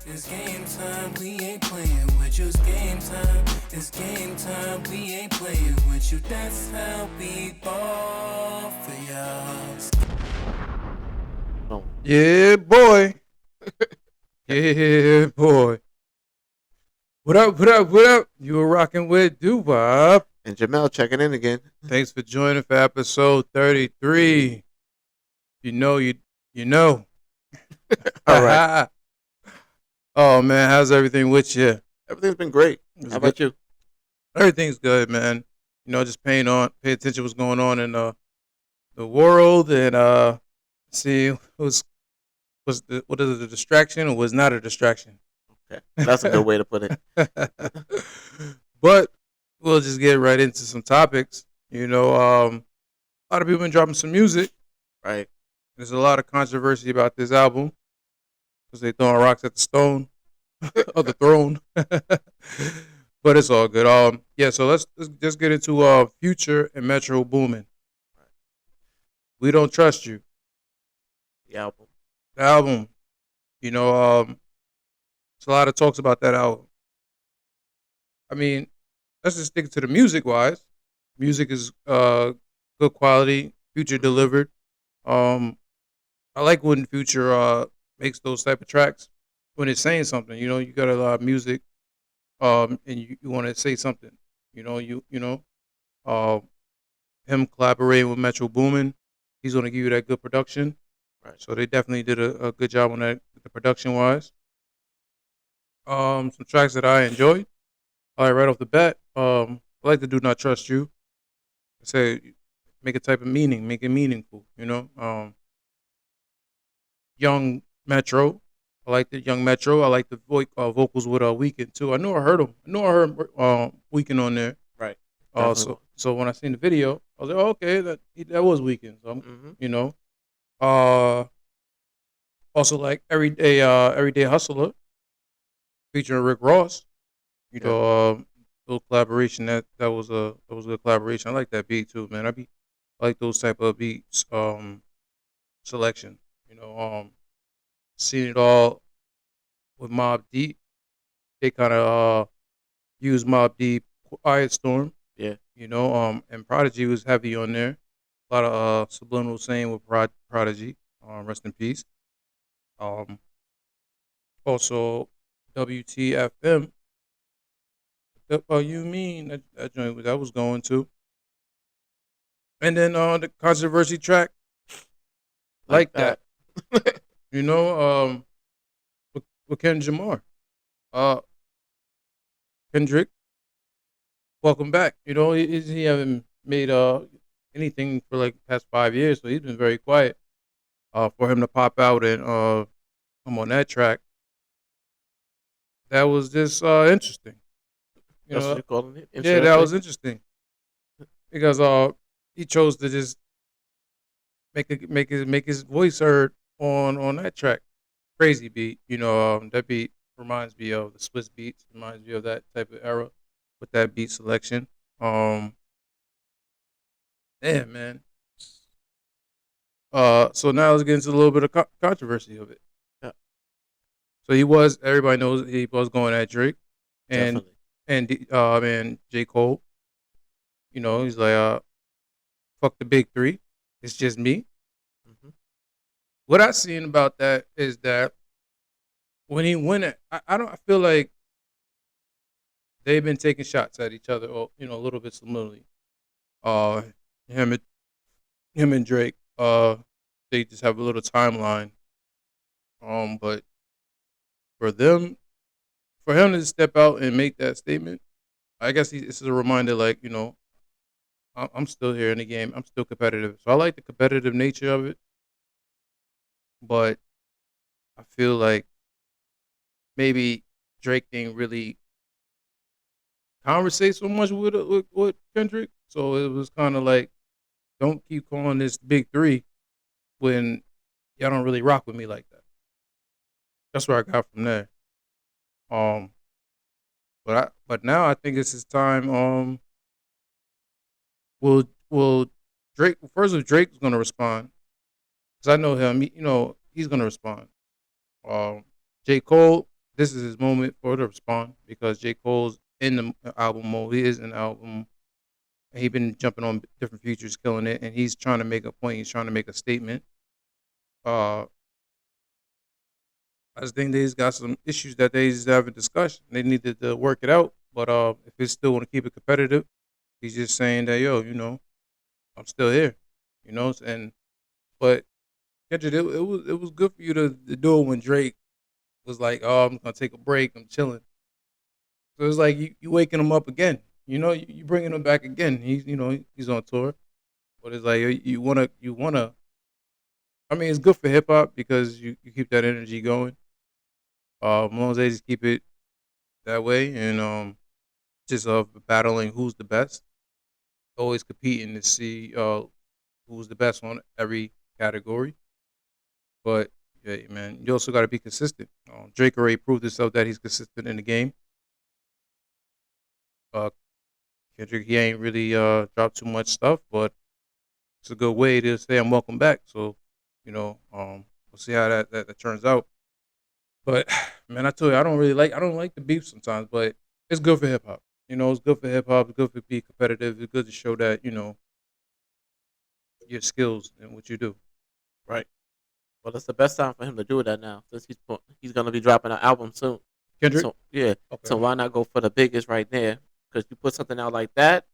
It's game time, we ain't playing with you. It's game time, it's game time, we ain't playing with you. That's how we ball for y'all. Yeah, boy. Yeah, boy. What up, what up, what up? You were rocking with Doo-Wop. And Jamel checking in again. Thanks for joining for episode 33. You know. All right. Oh, man, how's everything with you? Everything's been great. How about you? Everything's good, man. You know, just pay attention to what's going on in the world and see what is a distraction or was not a distraction. Okay. That's a good way to put it. But we'll just get right into some topics. You know, a lot of people been dropping some music. Right. There's a lot of controversy about this album because they throwing rocks at the stone of the throne. But it's all good. Yeah. So let's just get into Future and Metro Boomin. We Don't Trust You. The album. The album. You know, there's a lot of talks about that album. I mean, let's just stick to the music wise. Music is good quality. Future delivered. I like when Future makes those type of tracks when it's saying something. You know, you got a lot of music, and you want to say something. Him collaborating with Metro Boomin, he's gonna give you that good production. Right. So they definitely did a good job on that, the production wise. Some tracks that I enjoyed. All right, right off the bat, I like the Do Not Trust You. I say make a type of meaning, make it meaningful. You know, Young Metro. I like the Young Metro. I like the vocals with Weeknd too. I know I heard him. I know I heard Weeknd on there. Right. So when I seen the video, I was like, oh, okay, that was Weeknd. So you know, also like Everyday Hustler featuring Rick Ross. You know, little collaboration that was a good collaboration. I like that beat too, man. I like those type of beats selection. You know, seen it all with Mobb Deep. They kind of used Mobb Deep, Quiet Storm. Yeah. You know, and Prodigy was heavy on there. A lot of subliminal saying with Prodigy. Rest in peace. Also WTFM. You mean that joint that was going to? And then the controversy track, like that. You know, with Kendrick Kendrick, welcome back. You know, he haven't made anything for like the past 5 years, so he's been very quiet. For him to pop out and come on that track, that was just interesting. That's what you're calling it? Yeah, that was interesting because he chose to just make his voice heard on that track. Crazy beat, you know. That beat reminds me of the Swiss beats. Reminds me of that type of era with that beat selection. Yeah, man. So now let's get into a little bit of controversy of it. Yeah. So everybody knows he was going at Drake, and Definitely. and J. Cole. You know, he's like, fuck the big three. It's just me. Mm-hmm. What I seen about that is that when he went it, I feel like they've been taking shots at each other, or you know, a little bit similarly. Uh, him and Drake, they just have a little timeline. But for him to step out and make that statement, I guess this is a reminder, like, you know, I'm still here in the game. I'm still competitive, so I like the competitive nature of it. But I feel like maybe Drake didn't really conversate so much with Kendrick, so it was kind of like, don't keep calling this big three when y'all don't really rock with me like that. That's where I got from there. But now I think it's his time. Will Drake first? If Drake's gonna respond, because I know him, you know, he's gonna respond. J. Cole, this is his moment for to respond because J. Cole's in the album mode. He is in the album. And he been jumping on different features, killing it, and he's trying to make a point. He's trying to make a statement. Uh, I just think they's got some issues that they just haven't discussed. They needed to work it out. But if they still want to keep it competitive, he's just saying that I'm still here, and but Kendrick, it was good for you to do it when Drake was like, oh, I'm gonna take a break, I'm chilling. So it's like you waking him up again. You bringing him back again. He's on tour, but it's like you wanna. I mean, it's good for hip hop because you keep that energy going. As long as they just keep it that way, and just battling who's the best, always competing to see who's the best on every category. But yeah, man, you also got to be consistent. Drake already proved himself that he's consistent in the game. Uh, Kendrick, he ain't really dropped too much stuff, but it's a good way to say I'm welcome back. So, we'll see how that turns out. But man, I tell you, I don't like the beef sometimes, but it's good for hip hop. It's good for hip hop. It's good for be competitive. It's good to show that your skills and what you do. Right. Well, it's the best time for him to do that now, since he's gonna be dropping an album soon. Kendrick. So yeah. Okay. So why not go for the biggest right there? Because you put something out like that,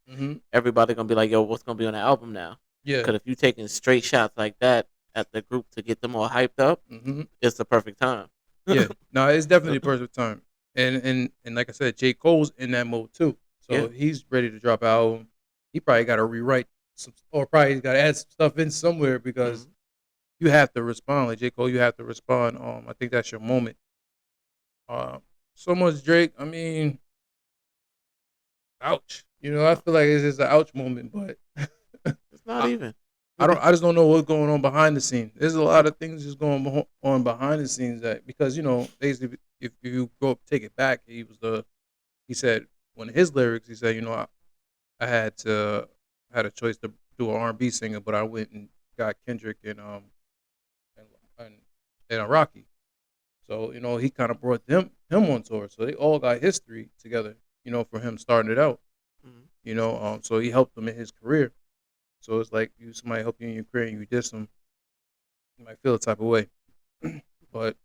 everybody gonna be like, "Yo, what's gonna be on the album now?" Yeah. Because if you taking straight shots like that at the group to get them all hyped up, it's the perfect time. Yeah. No, it's definitely the perfect time. And like I said, J. Cole's in that mode too. So he's ready to drop an album. He probably got to rewrite some, or probably got to add some stuff in somewhere because you have to respond. Like J. Cole, you have to respond. I think that's your moment. So much Drake. I mean, ouch. I feel like it's just an ouch moment, but It's not even. I just don't know what's going on behind the scenes. There's a lot of things just going on behind the scenes that because basically if you go take it back, he said one of his lyrics. He said, I had a choice to do an R&B singer, but I went and got Kendrick and a Rocky. So he kind of brought him on tour. So they all got history together. For him starting it out. So he helped him in his career. So it's like somebody help you in your career and you diss them, you might feel a type of way. But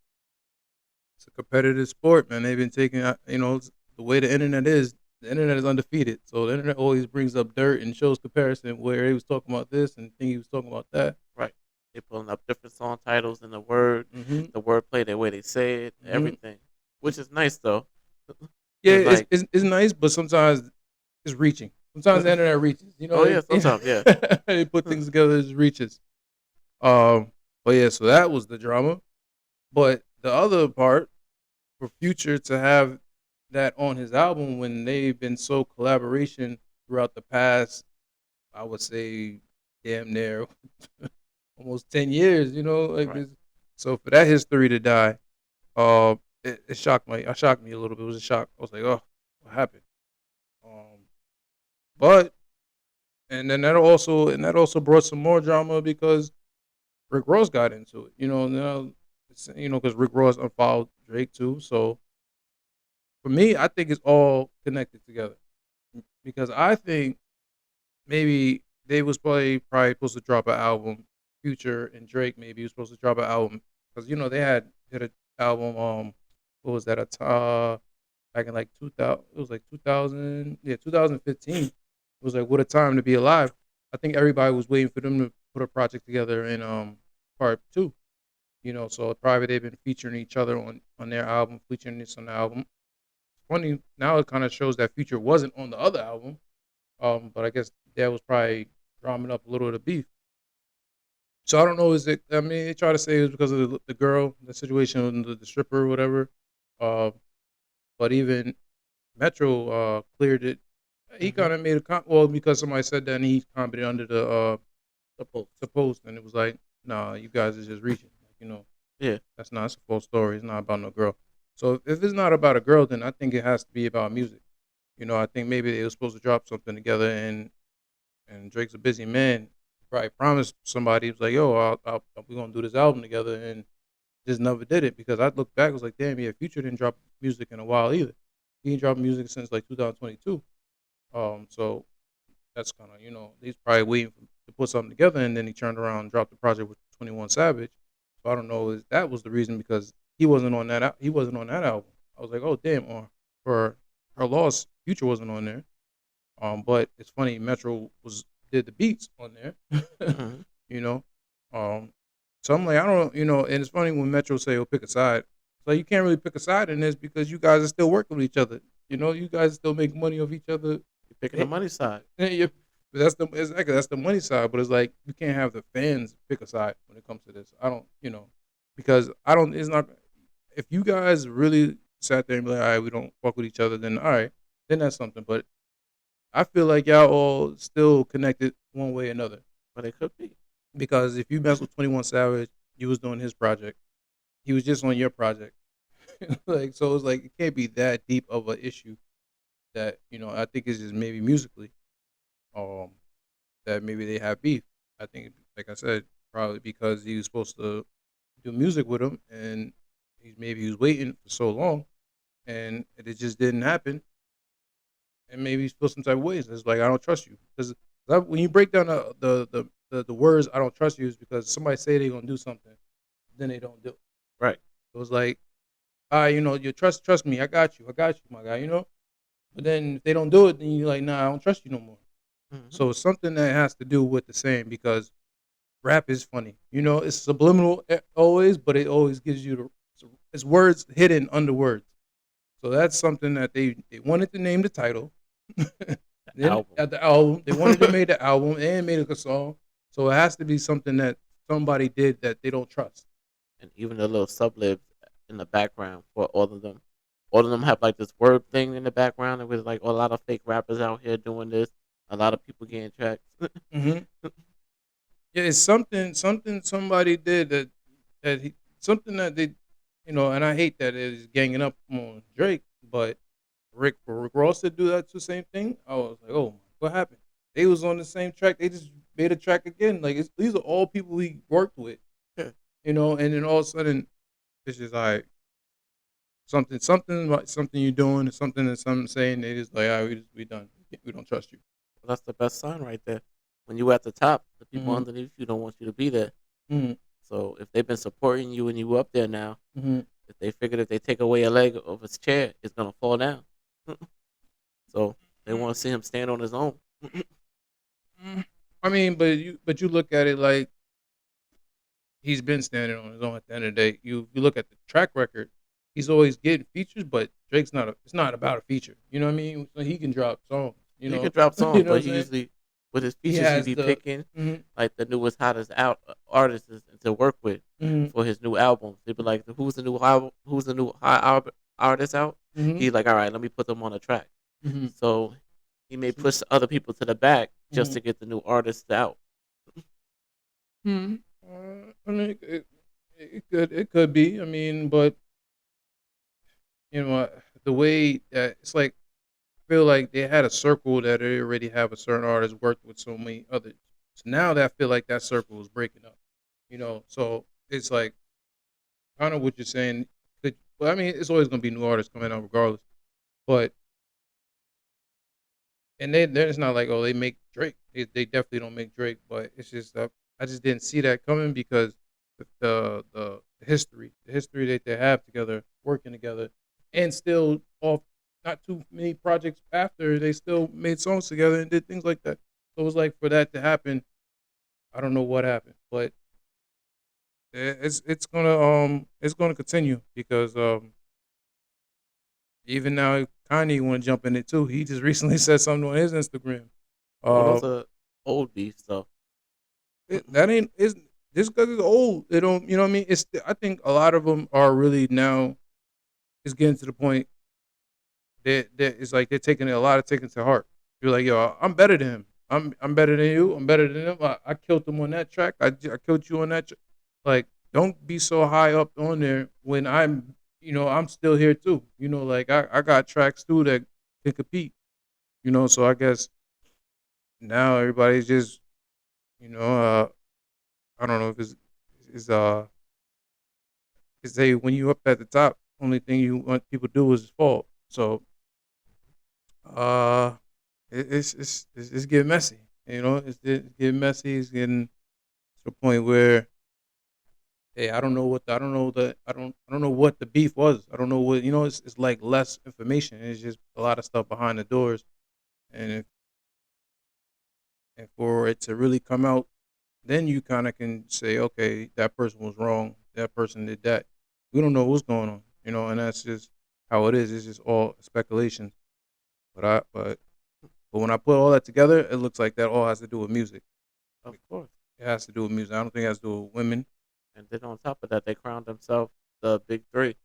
it's a competitive sport, man. They've been taking, the way the internet is undefeated. So the internet always brings up dirt and shows comparison where he was talking about this and think he was talking about that. Right. They're pulling up different song titles and the wordplay, the way they say it, everything, which is nice though. Yeah, it's nice, but sometimes it's reaching. Sometimes the internet reaches, Oh yeah, sometimes they put things together as reaches. But yeah, so that was the drama. But the other part for Future to have that on his album when they've been so collaboration throughout the past, I would say damn near almost 10 years, Right. So for that history to die, it shocked me. It shocked me a little bit. It was a shock. I was like, oh, what happened? But and then that also brought some more drama because Rick Ross got into it. Now because Rick Ross unfollowed Drake too. So for me, I think it's all connected together because I think maybe they was probably supposed to drop an album. Future and Drake maybe was supposed to drop an album because they did an album. What was that? Back in like 2000. It was like 2000. Yeah, 2015. It was like what a time to be alive. I think everybody was waiting for them to put a project together in part two. So probably they've been featuring each other on their album, featuring this on the album. Funny now it kind of shows that Future wasn't on the other album. But I guess that was probably drumming up a little of the beef. So I don't know. I mean, they try to say it was because of the girl, the situation with the stripper or whatever. But even Metro cleared it. He kind of made because somebody said that and he commented under the post, and it was like, nah, you guys are just reaching. Yeah. That's not. It's a full story. It's not about no girl. So if it's not about a girl, then I think it has to be about music. I think maybe they were supposed to drop something together, and Drake's a busy man. Probably promised somebody, he was like, yo, we're gonna do this album together, and just never did it because I looked back, I was like, damn, yeah, Future didn't drop music in a while either. He didn't drop music since like 2022. So that's kind of he's probably waiting to put something together, and then he turned around and dropped the project with 21 Savage. So I don't know if that was the reason because he wasn't on that. He wasn't on that album. I was like, oh damn, or for Her Loss, Future wasn't on there. But it's funny, Metro did the beats on there. Mm-hmm. you know, so I'm like, I don't, and it's funny when Metro say, "Oh, pick a side." It's like you can't really pick a side in this because you guys are still working with each other. You guys still make money off each other. You're picking the money side. Yeah, but that's the money side. But it's like you can't have the fans pick a side when it comes to this. I don't, because I don't. It's not. If you guys really sat there and be like, all right, we don't fuck with each other, then all right, then that's something. But I feel like y'all all still connected one way or another. But it could be. Because if you mess with 21 Savage, you was doing his project. He was just on your project. Like, so it's like, it can't be that deep of an issue that, I think it's just maybe musically, that maybe they have beef. I think, like I said, probably because he was supposed to do music with him and maybe he was waiting for so long and it just didn't happen. And maybe he feels some type of ways. It's like, I don't trust you. Because when you break down the words, I don't trust you, is because somebody say they're going to do something, then they don't do it. Right. So it's like, you trust me. I got you, my guy, But then if they don't do it, then you're like, nah, I don't trust you no more. Mm-hmm. So it's something that has to do with the saying, because rap is funny. It's subliminal always, but it always gives you it's words hidden under words. So that's something that they wanted to name the title. At the album. They wanted to make the album and made a song. So it has to be something that somebody did that they don't trust. And even the little sublibs in the background for all of them. All of them have like this word thing in the background. It was like a lot of fake rappers out here doing this. A lot of people getting tracks. Mm-hmm. Yeah, it's something somebody did something that they, and I hate that it is ganging up on Drake, but Rick Ross did do that too, same thing. I was like, oh, what happened? They was on the same track. They just made a track again. Like, these are all people he worked with, yeah. And then all of a sudden, it's just like something you're doing, something that someone's saying. They just like, all right, we done. We don't trust you. Well, that's the best sign right there. When you at the top, the people underneath you don't want you to be there. Mm-hmm. So if they've been supporting you and you up there now, mm-hmm. if they figured if they take away a leg of his chair, it's gonna fall down. So they want to see him stand on his own. I mean, but you look at it like he's been standing on his own. At the end of the day, you look at the track record, he's always getting features, but Drake's it's not about a feature. You know what I mean? So he can drop songs. He can drop songs, but he usually with his features he be picking like the newest, hottest artists to work with for his new albums. They'd be like, who's the new high artist out? He's like, all right, let me put them on a track. So he may push other people to the back just to get the new artists out. I mean, it could be. I mean, but the way that it's like, I feel like they had a circle that they already have a certain artist worked with so many others. So now that I feel like that circle is breaking up. So it's like kind of what you're saying. I mean, it's always gonna be new artists coming out regardless. But and it's not like, oh, they make Drake. They definitely don't make Drake. But it's just I just didn't see that coming because the history that they have together, working together, and still off not too many projects after, they still made songs together and did things like that. So it was like, for that to happen, I don't know what happened, but it's gonna continue because even now Kanye want to jump in it too. He just recently said something on his Instagram. Those are old beef stuff. That ain't is just because it's old. They don't, you know what I mean? I think a lot of them are really now. It's getting to the point that it's like they're taking to heart. You're like, yo, I'm better than him. I'm better than you. I'm better than him. I killed him on that track. I killed you on that. Like, don't be so high up on there when I'm still here too. Like I got tracks too that can compete. So I guess now everybody's just, I don't know if it's say when you up at the top, only thing you want people to do is fall. So, uh, it's getting messy. You know, it's getting messy. It's getting to the point where, hey, I don't know what the beef was. I don't know what It's like less information. It's just a lot of stuff behind the doors, and if for it to really come out, then you kind of can say, okay, that person was wrong. That person did that. We don't know what's going on, and that's just how it is. It's just all speculation. But when I put all that together, it looks like that all has to do with music. Of course. It has to do with music. I don't think it has to do with women. And then on top of that, they crowned themselves the big three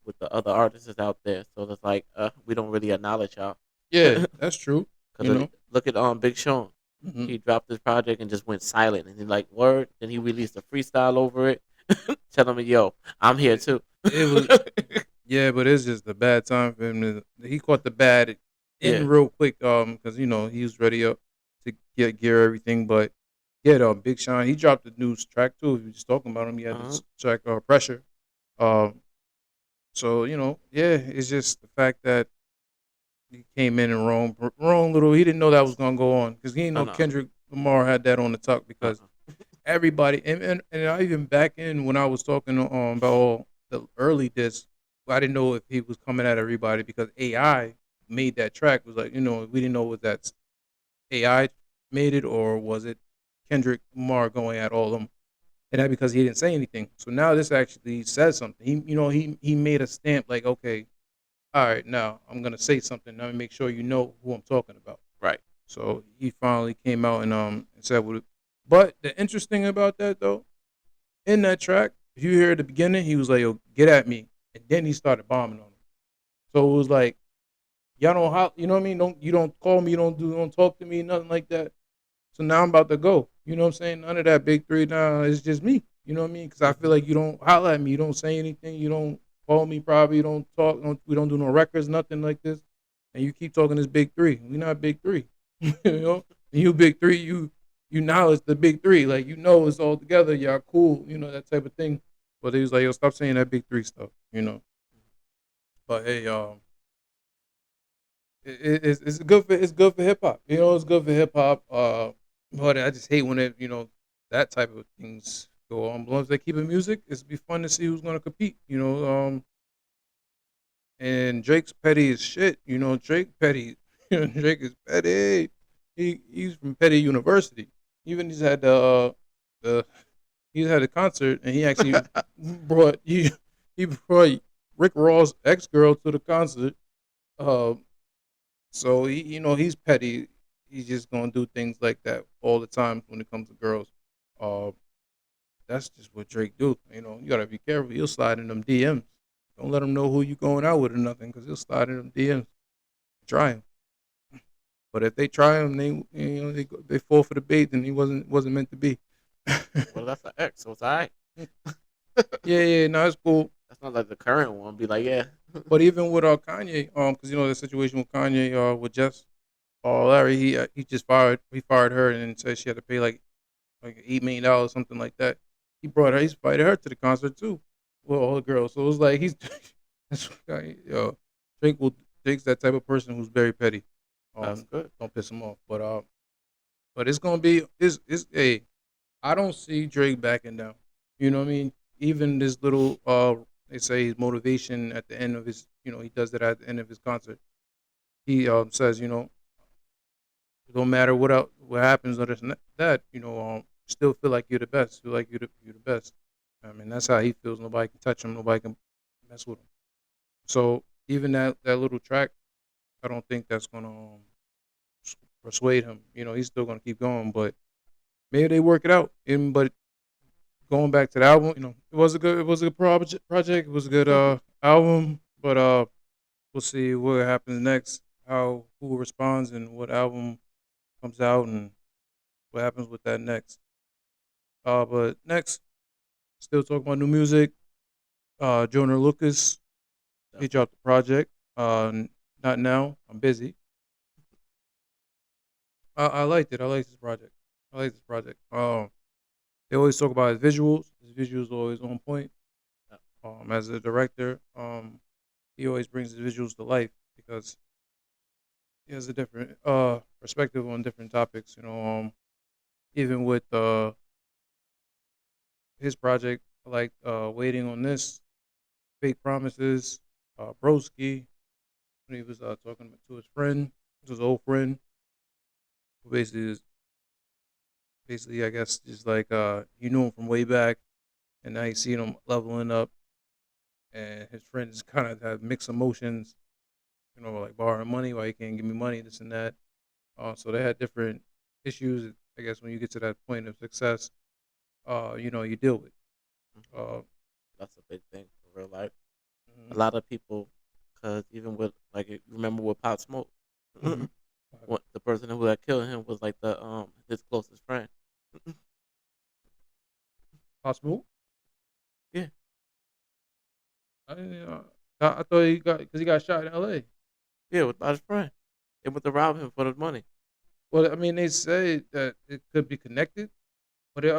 with the other artists out there. So it's like, we don't really acknowledge y'all. Yeah, that's true. Because look at Big Sean. Mm-hmm. He dropped his project and just went silent. And he's like, word. Then he released a freestyle over it, telling me, yo, I'm here too. Yeah, but it's just a bad time for him. He caught the bad in real quick, because he was ready up to get gear everything. But yeah, Big Sean, he dropped the new track too. If you're just talking about him, he had this track, Pressure. So it's just the fact that he came in and wrong little. He didn't know that was gonna go on because he didn't know Kendrick Lamar had that on the tuck because everybody and I even back in when I was talking about all the early discs, I didn't know if he was coming at everybody because AI made that track. It was like we didn't know was that AI made it or was it Kendrick Lamar going at all of them, and that because he didn't say anything. So now this actually says something. He made a stamp like, okay, all right, now I'm gonna say something. Now make sure you know who I'm talking about. Right. So he finally came out and said what. But the interesting about that though, in that track, if you hear at the beginning, he was like, "Yo, get at me," and then he started bombing on him. So it was like, y'all don't, you know what I mean? You don't call me, don't talk to me, nothing like that. So now I'm about to go. You know what I'm saying? None of that big three now. It's just me. You know what I mean? Because I feel like you don't holler at me. You don't say anything. You don't call me probably. You don't talk. We don't do no records, nothing like this. And you keep talking this big three. We not big three. You big three. You now it's the big three. Like, it's all together. Y'all cool. That type of thing. But he was like, yo, stop saying that big three stuff. But hey, it's good for hip hop. It's good for hip hop. But I just hate when that type of things go on. As long as they keep it music, it'd be fun to see who's gonna compete. And Drake's petty as shit. Drake petty. Drake is petty. He's from Petty University. Even he's had he's had a concert and he actually brought Rick Ross' ex girl to the concert. So he's petty. He's just gonna do things like that all the time when it comes to girls. That's just what Drake do. You gotta be careful. He'll slide in them DMs. Don't let him know who you going out with or nothing, because he'll slide in them DMs. Try him. But if they try him, they fall for the bait. Then he wasn't meant to be. Well, that's an ex, so it's all right. Yeah, no, it's cool. That's not like the current one. Be like, yeah. But even with Kanye, because the situation with Kanye, with Jess, Larry, he just fired her and said she had to pay like $8 million, something like that. He's invited her to the concert too, with all the girls. So it was like Drake's that type of person who's very petty. That's good. Don't piss him off, but it's gonna be I don't see Drake backing down. You know what I mean? Even this little they say his motivation at the end of his, he does that at the end of his concert. He says, it don't matter what happens or this and that, still feel like you're the best. Feel like you're the best. I mean, that's how he feels. Nobody can touch him. Nobody can mess with him. So even that little track, I don't think that's gonna persuade him. He's still gonna keep going, but maybe they work it out. But going back to the album, it was a good project. It was a good album, but we'll see what happens next. Who responds and what album comes out and what happens with that next. But next, still talking about new music. Joyner Lucas, he dropped the project. Not now. I'm busy. I liked it. I like this project. They always talk about his visuals. His visuals are always on point. As a director, he always brings his visuals to life because he has a different perspective on different topics. Even with his project, like waiting on this, fake promises, Broski, when he was talking to his friend, his old friend, who basically I guess just like you knew him from way back, and now you see him leveling up, and his friends kind of have mixed emotions. Like borrowing money, why you can't give me money, this and that. So they had different issues. I guess when you get to that point of success, you deal with. Uh, That's a big thing for real life. A mhm, lot of people, because even with like you remember with Pop Smoke, mhm. what the person who had killed him was like the his closest friend. Possible. Yeah, I, didn't, I thought he got because he got shot in L.A. yeah, with his friend. They went to rob him for the money. Well, I mean, they say that it could be connected, but it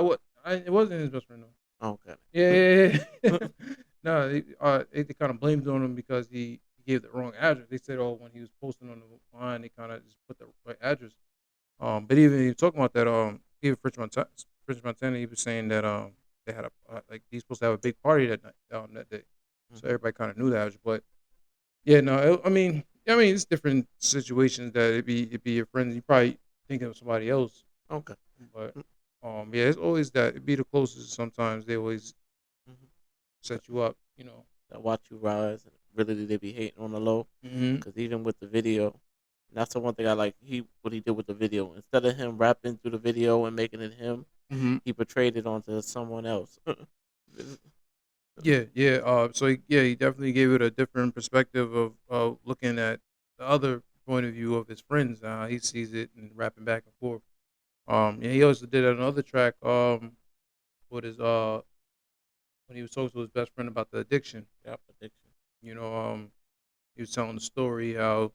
wasn't his best friend though. Oh, okay. Yeah, yeah, yeah. No, they kind of blamed on him because he gave the wrong address. They said, oh, when he was posting on the line, they kind of just put the right address. But even he was talking about that, even French Montana, he was saying that they had like he's supposed to have a big party that night, that day, so Hmm. everybody kind of knew that. But yeah, no, I mean, it's different situations that it'd be your friends. You probably thinking of somebody else, Okay. but yeah, it's always that it'd be the closest. Sometimes they always Mm-hmm. set you up. I watch you rise, and really they be hating on the low. Hmm. Because even with the video, and that's the one thing I like. What he did with the video, instead of him rapping through the video and making it him, Hmm. he portrayed it onto someone else. Yeah, yeah. He definitely gave it a different perspective of looking at the other point of view of his friends. He sees it and rapping back and forth. Yeah, he also did another track. With his when he was talking to his best friend about the addiction. Yep, addiction. You know, he was telling the story how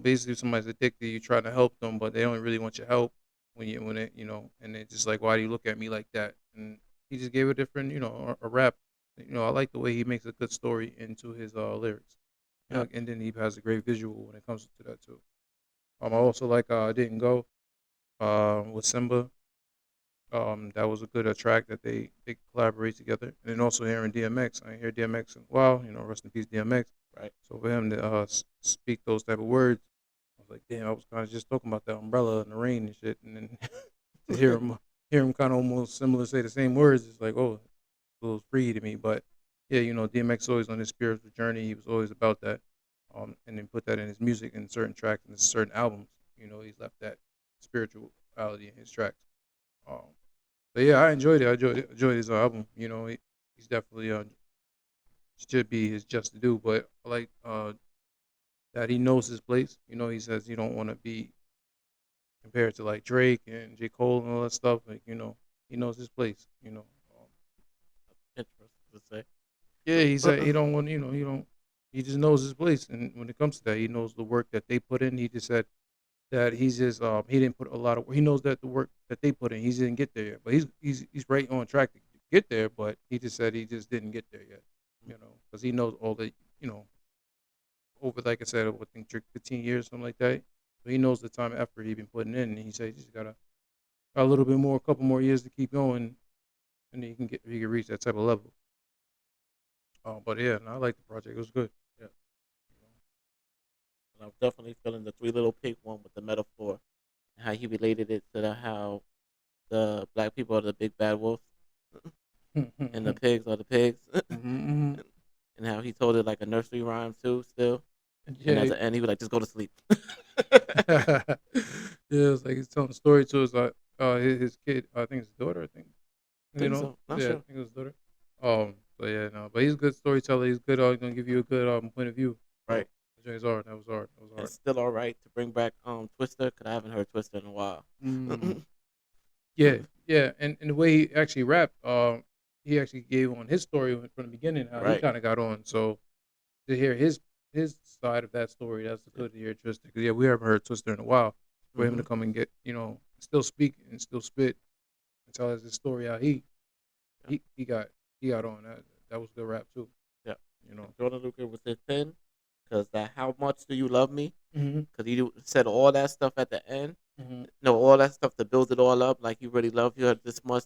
basically if somebody's addicted, you try to help them, but they don't really want your help and it's just like, why do you look at me like that? And he just gave a different, a rap. I like the way he makes a good story into his lyrics. Yep. And then he has a great visual when it comes to that too. I also like I Didn't Go with Simba. That was a good track that they collaborate together. And then also hearing DMX. I ain't hear DMX in a while. Rest in peace, DMX. Right. So for him to speak those type of words, I was like, damn, I was kind of just talking about the umbrella and the rain and shit, and then to hear him kind of almost similar say the same words, it's like, oh, a little free to me. But yeah, DMX always on his spiritual journey. He was always about that, and then put that in his music and certain tracks and certain albums. He's left that spirituality in his tracks. Um, but yeah, I enjoyed it. I enjoyed his album. He's definitely should be his just to do. But I like that he knows his place. He says he don't want to be compared to like Drake and J. Cole and all that stuff. Like, he knows his place. Interesting to say. Yeah, he said he don't want. He don't. He just knows his place, and when it comes to that, he knows the work that they put in. He just said that he's just he didn't put a lot of. He knows that the work that they put in, he didn't get there yet. But he's right on track to get there. But he just said he just didn't get there yet. Because he knows all the over, like I said, I think 15 years, something like that. So he knows the time and effort he's been putting in, and he said he just got a little bit more, a couple more years to keep going, and he can reach that type of level. But yeah, no, I like the project. It was good. Yeah. And I'm definitely feeling the Three Little Pig one with the metaphor and how he related it to how the black people are the big bad wolves and the pigs are the pigs, Mm-hmm. and how he told it like a nursery rhyme too, still. And Yeah. at the end, he was like, "Just go to sleep." Yeah, it's like he's telling a story to his kid. I think his daughter. I think Think so? Not Yeah, I sure. think it was his daughter. So yeah, no, but he's a good storyteller. He's good. Gonna give you a good point of view. So Right. the joint's hard. That was hard. That was And hard. it's still all right to bring back Twister because I haven't heard Twister in a while. Mm. Yeah, yeah, and the way he actually rapped, he actually gave on his story from the beginning how he Right. kind of got on. So to hear his side of that story, that's good to hear Twister. Because yeah, we haven't heard Twister in a while. For him Mm-hmm. to come and get still speak and still spit and tell us his story how he he got on that. That was good rap too. Yeah, you know. Jordan Lucas was his pen because that "How Much Do You Love Me?" Mm-hmm. Because he said all that stuff at the end. Mm-hmm. No, all that stuff to build it all up. Like, you really love you this much,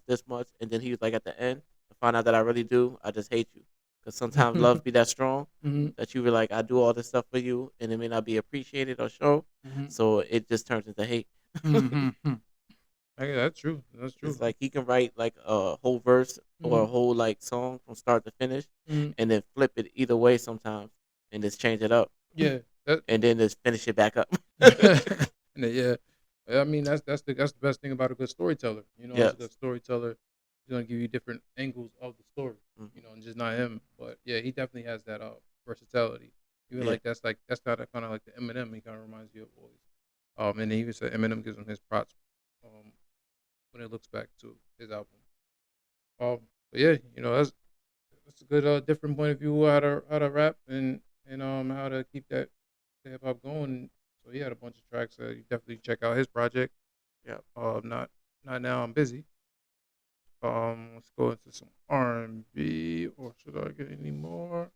and then he was like, at the end, to find out that I really do, I just hate you. Because sometimes love be that strong Mm-hmm. that you were like, I do all this stuff for you, and it may not be appreciated or shown. Mm-hmm. So it just turns into hate. Mm-hmm. Yeah, that's true. That's true. It's like he can write like a whole verse or a whole like song from start to finish, and then flip it either way sometimes, and just change it up. Yeah, and then just finish it back up. Yeah, I mean that's the best thing about a good storyteller. You know, Yes. a good storyteller, he's gonna give you different angles of the story. Mm-hmm. You know, and just not him. But yeah, he definitely has that versatility. Even Yeah. like that's kind of like the Eminem. He kind of reminds you of always. And he even said Eminem gives him his props. When it looks back to his album. But yeah, you know that's a good different point of view how to rap and how to keep that hip hop going. So he had a bunch of tracks. You definitely check out his project. Yeah. Not now. I'm busy. Let's go into some R&B, or should I get any more?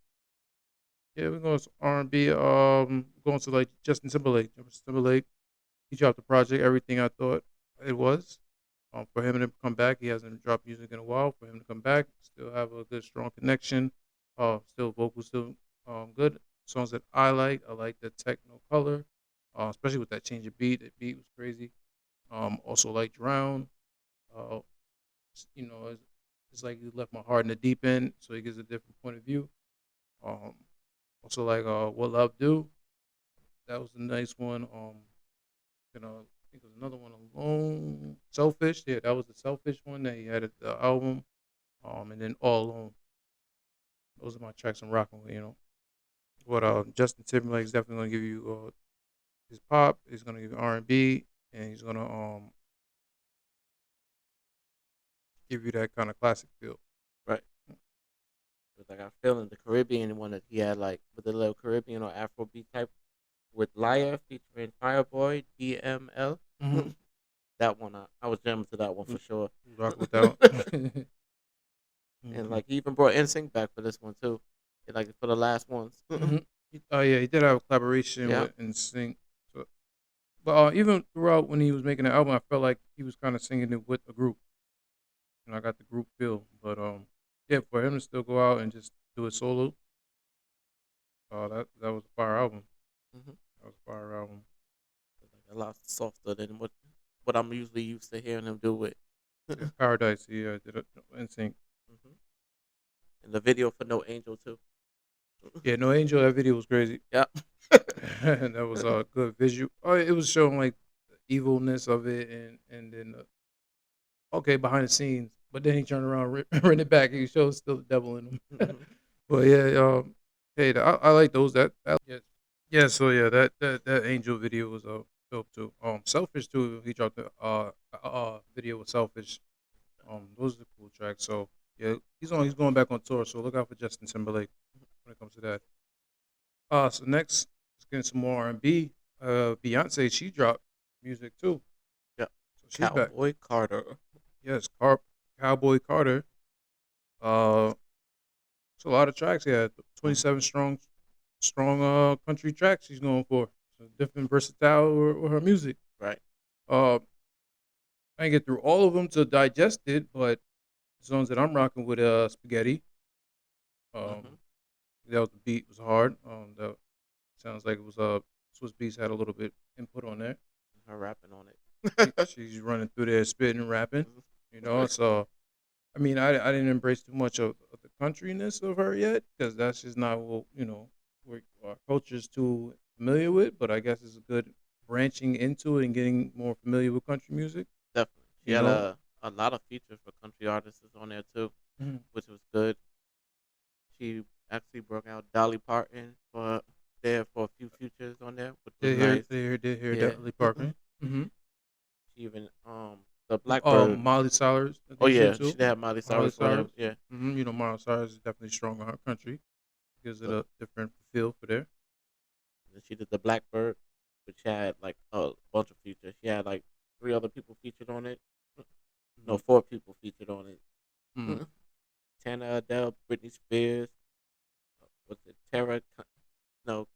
Yeah, we're going to R&B. Going to like Justin Timberlake. Justin Timberlake. He dropped the project. Everything I thought it was. For him to come back, he hasn't dropped music in a while. For him to come back, still have a good, strong connection. Still vocals, still good. Songs that I like the techno color, especially with that change of beat. The beat was crazy. Also like Drown. You know, it's like he left my heart in the deep end, so he gives a different point of view. Also like What Love Do. That was a nice one. You know, I think there was another one Alone. Selfish. Yeah, that was the Selfish one that he had at the album. And then All Alone. Those are my tracks I'm rocking with, you know. But Justin Timberlake's definitely gonna give you his pop, he's gonna give you R&B, and he's gonna give you that kind of classic feel. Right. But like I feel in the Caribbean one that he had like with the little Caribbean or Afrobeat type with Laya featuring Fireboy DML. Mm-hmm. That one I was jamming to that one for sure. Rock with that one. And like he even brought NSYNC back for this one too. And, like for the last ones. Mm-hmm. Oh yeah, he did have a collaboration with NSYNC. So, but even throughout when he was making the album, I felt like he was kind of singing it with a group. And I got the group feel. But yeah, for him to still go out and just do it solo, that was a fire album. Mm-hmm. That was a fire album. Like a lot softer than what I'm usually used to hearing him do with Paradise. He did it NSYNC. Mm-hmm. And the video for No Angel too. Yeah, No Angel. That video was crazy. Yeah. And that was a good visual. It was showing like the evilness of it, and then behind the scenes. But then he turned around, ran it back, and he showed still the devil in him. Mm-hmm. But yeah, hey, I like those. Yeah. So yeah, that Angel video was dope too. Selfish too. He dropped the video with Selfish. Those are the cool tracks. So yeah, he's going back on tour. So look out for Justin Timberlake when it comes to that. So next, let's get into some more R&B. Beyonce, she dropped music too. Yeah. So she's Cowboy back. Carter. Yes, Cowboy Carter. It's a lot of tracks. Yeah, 27 strong country tracks she's going for. So different versatile with her music. Right. I didn't get through all of them to digest it, but the songs that I'm rocking with Spaghetti. That was the beat was hard. That sounds like it was Swiss Beats had a little bit input on there. Her rapping on it. She's running through there, spitting and rapping. You know, so I mean, I didn't embrace too much of the countryness of her yet because that's just not what our culture is too familiar with. But I guess it's a good branching into it and getting more familiar with country music. Definitely, she had a lot of features for country artists on there too, which was good. She actually broke out Dolly Parton for a few features on there. Did hear Dolly Parton. Mm-hmm. She even the Blackbird. Miley Cyrus. Oh yeah, she did have Miley Cyrus. Yeah. Mm-hmm. You know, Miley Cyrus is definitely strong in her country. Gives it a different feel for there. And she did the Blackbird, which had like a bunch of features. She had like 3 other people featured on it. No, 4 people featured on it. Mm-hmm. Tana Adele, Britney Spears, what's it, Tara, no,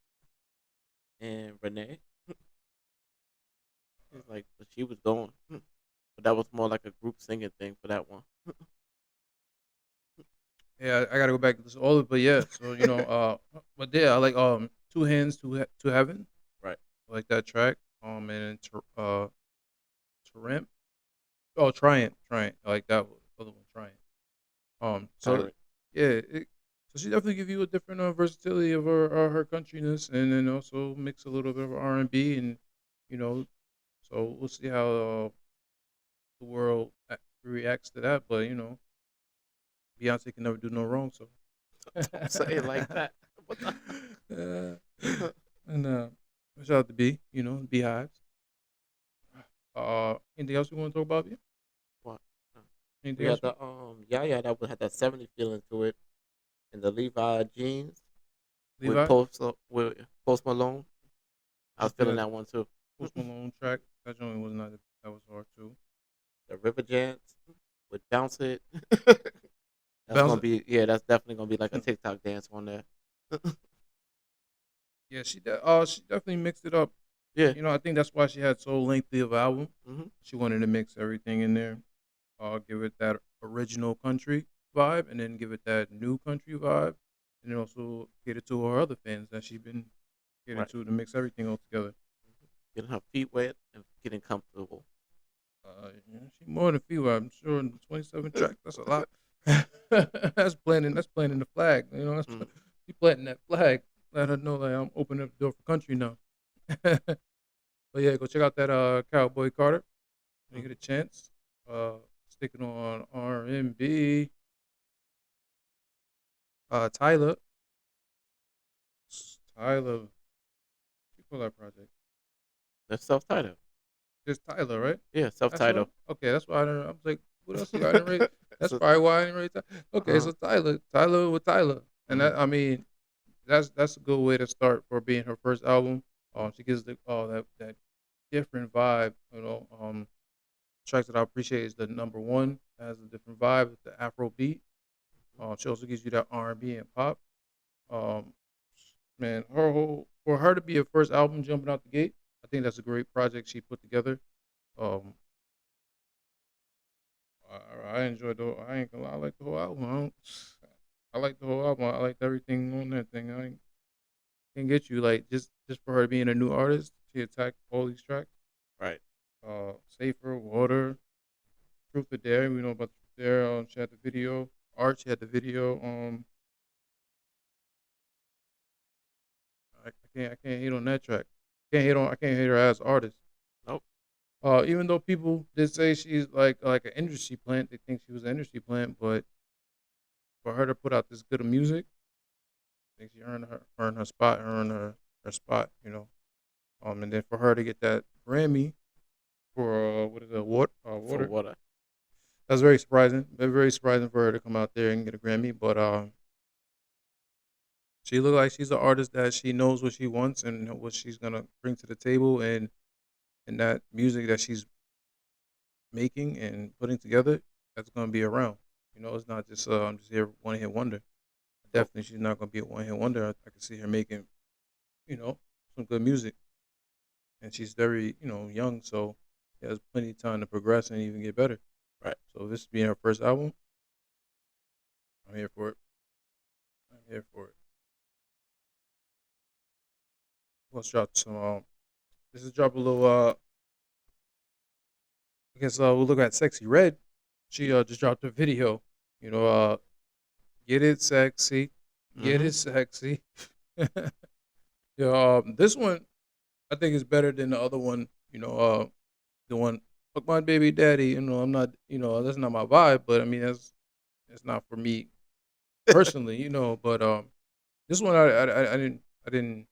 and Renee. It's like, but she was going. But that was more like a group singing thing for that one. Yeah, I gotta go back to this all of it, but yeah. So but yeah, I like Two Hands to Heaven. Right. I like that track. And Triumph. Oh, Triumph. I like that other one, Triumph. So Tyrant. yeah, so she definitely give you a different versatility of her countryness, and then also mix a little bit of R&B, and you know, so we'll see how the world reacts to that. But Beyonce can never do no wrong, so. Don't say it like that. And shout out to B, Beehives. Anything else you want to talk about? Yeah? What? Anything We else? had the yeah that would have that 70 feeling to it, and the Levi jeans Levi? With Post Malone. I was feeling that one too. Post Malone track. That joint was not. That was hard too. The River Jams with Bounce It. That's Bounce gonna be That's definitely gonna be like a TikTok dance on there. Yeah, she definitely mixed it up. Yeah. I think that's why she had so lengthy of an album. Mm-hmm. She wanted to mix everything in there. Give it that original country vibe, and then give it that new country vibe, and then also get it to her other fans that she's been getting to mix everything all together. Getting her feet wet and getting comfortable. She more than feet wet. I'm sure in 27 tracks, that's a lot. That's planting the flag. She planting that flag. Let her know that I'm opening up the door for country now. But yeah, go check out that Cowboy Carter when you get a chance. Sticking on R&B. Tyler. What you call that project? That's self-titled. Just Tyler, right? Yeah, self-titled. Okay, that's why I was like, what else you got? That's probably why I didn't rate that. Okay, so Tyler with Tyler, and that, I mean, that's a good way to start for being her first album. She gives that different vibe. Tracks that I appreciate is the number one has a different vibe with the Afro beat. She also gives you that R&B and pop. Man, for her to be her first album jumping out the gate, I think that's a great project she put together. I enjoyed I ain't gonna lie, I like the whole album. I like the whole album. I liked everything on that thing. I can get you like just for her being a new artist, she attacked all these tracks. Right. Safer, Water, Truth or Dare. We know about Truth or Dare. She had the video. Arch had the video. I can't hate on that track. I can't hate her as artist. Nope. Even though people did say she's like an industry plant, they think she was an industry plant, but for her to put out this good of music, I think she earned her spot, her spot, and then for her to get that Grammy for what is it, water? For water. That's very surprising. Very surprising for her to come out there and get a Grammy, but she looked like she's an artist that she knows what she wants and what she's gonna bring to the table, and that music that she's making and putting together, that's gonna be around. It's not just I'm just here one hit wonder. Definitely, she's not gonna be a one hit wonder. I can see her making, some good music, and she's very young, so she has plenty of time to progress and even get better. Right. So if this being her first album, I'm here for it. Let's drop some. This is drop a little. I guess we'll look at Sexy Red. She just dropped a video. Get it sexy, get it sexy. This one I think is better than the other one. The one fuck my baby daddy. I'm not. That's not my vibe. But I mean, that's not for me personally. But this one I didn't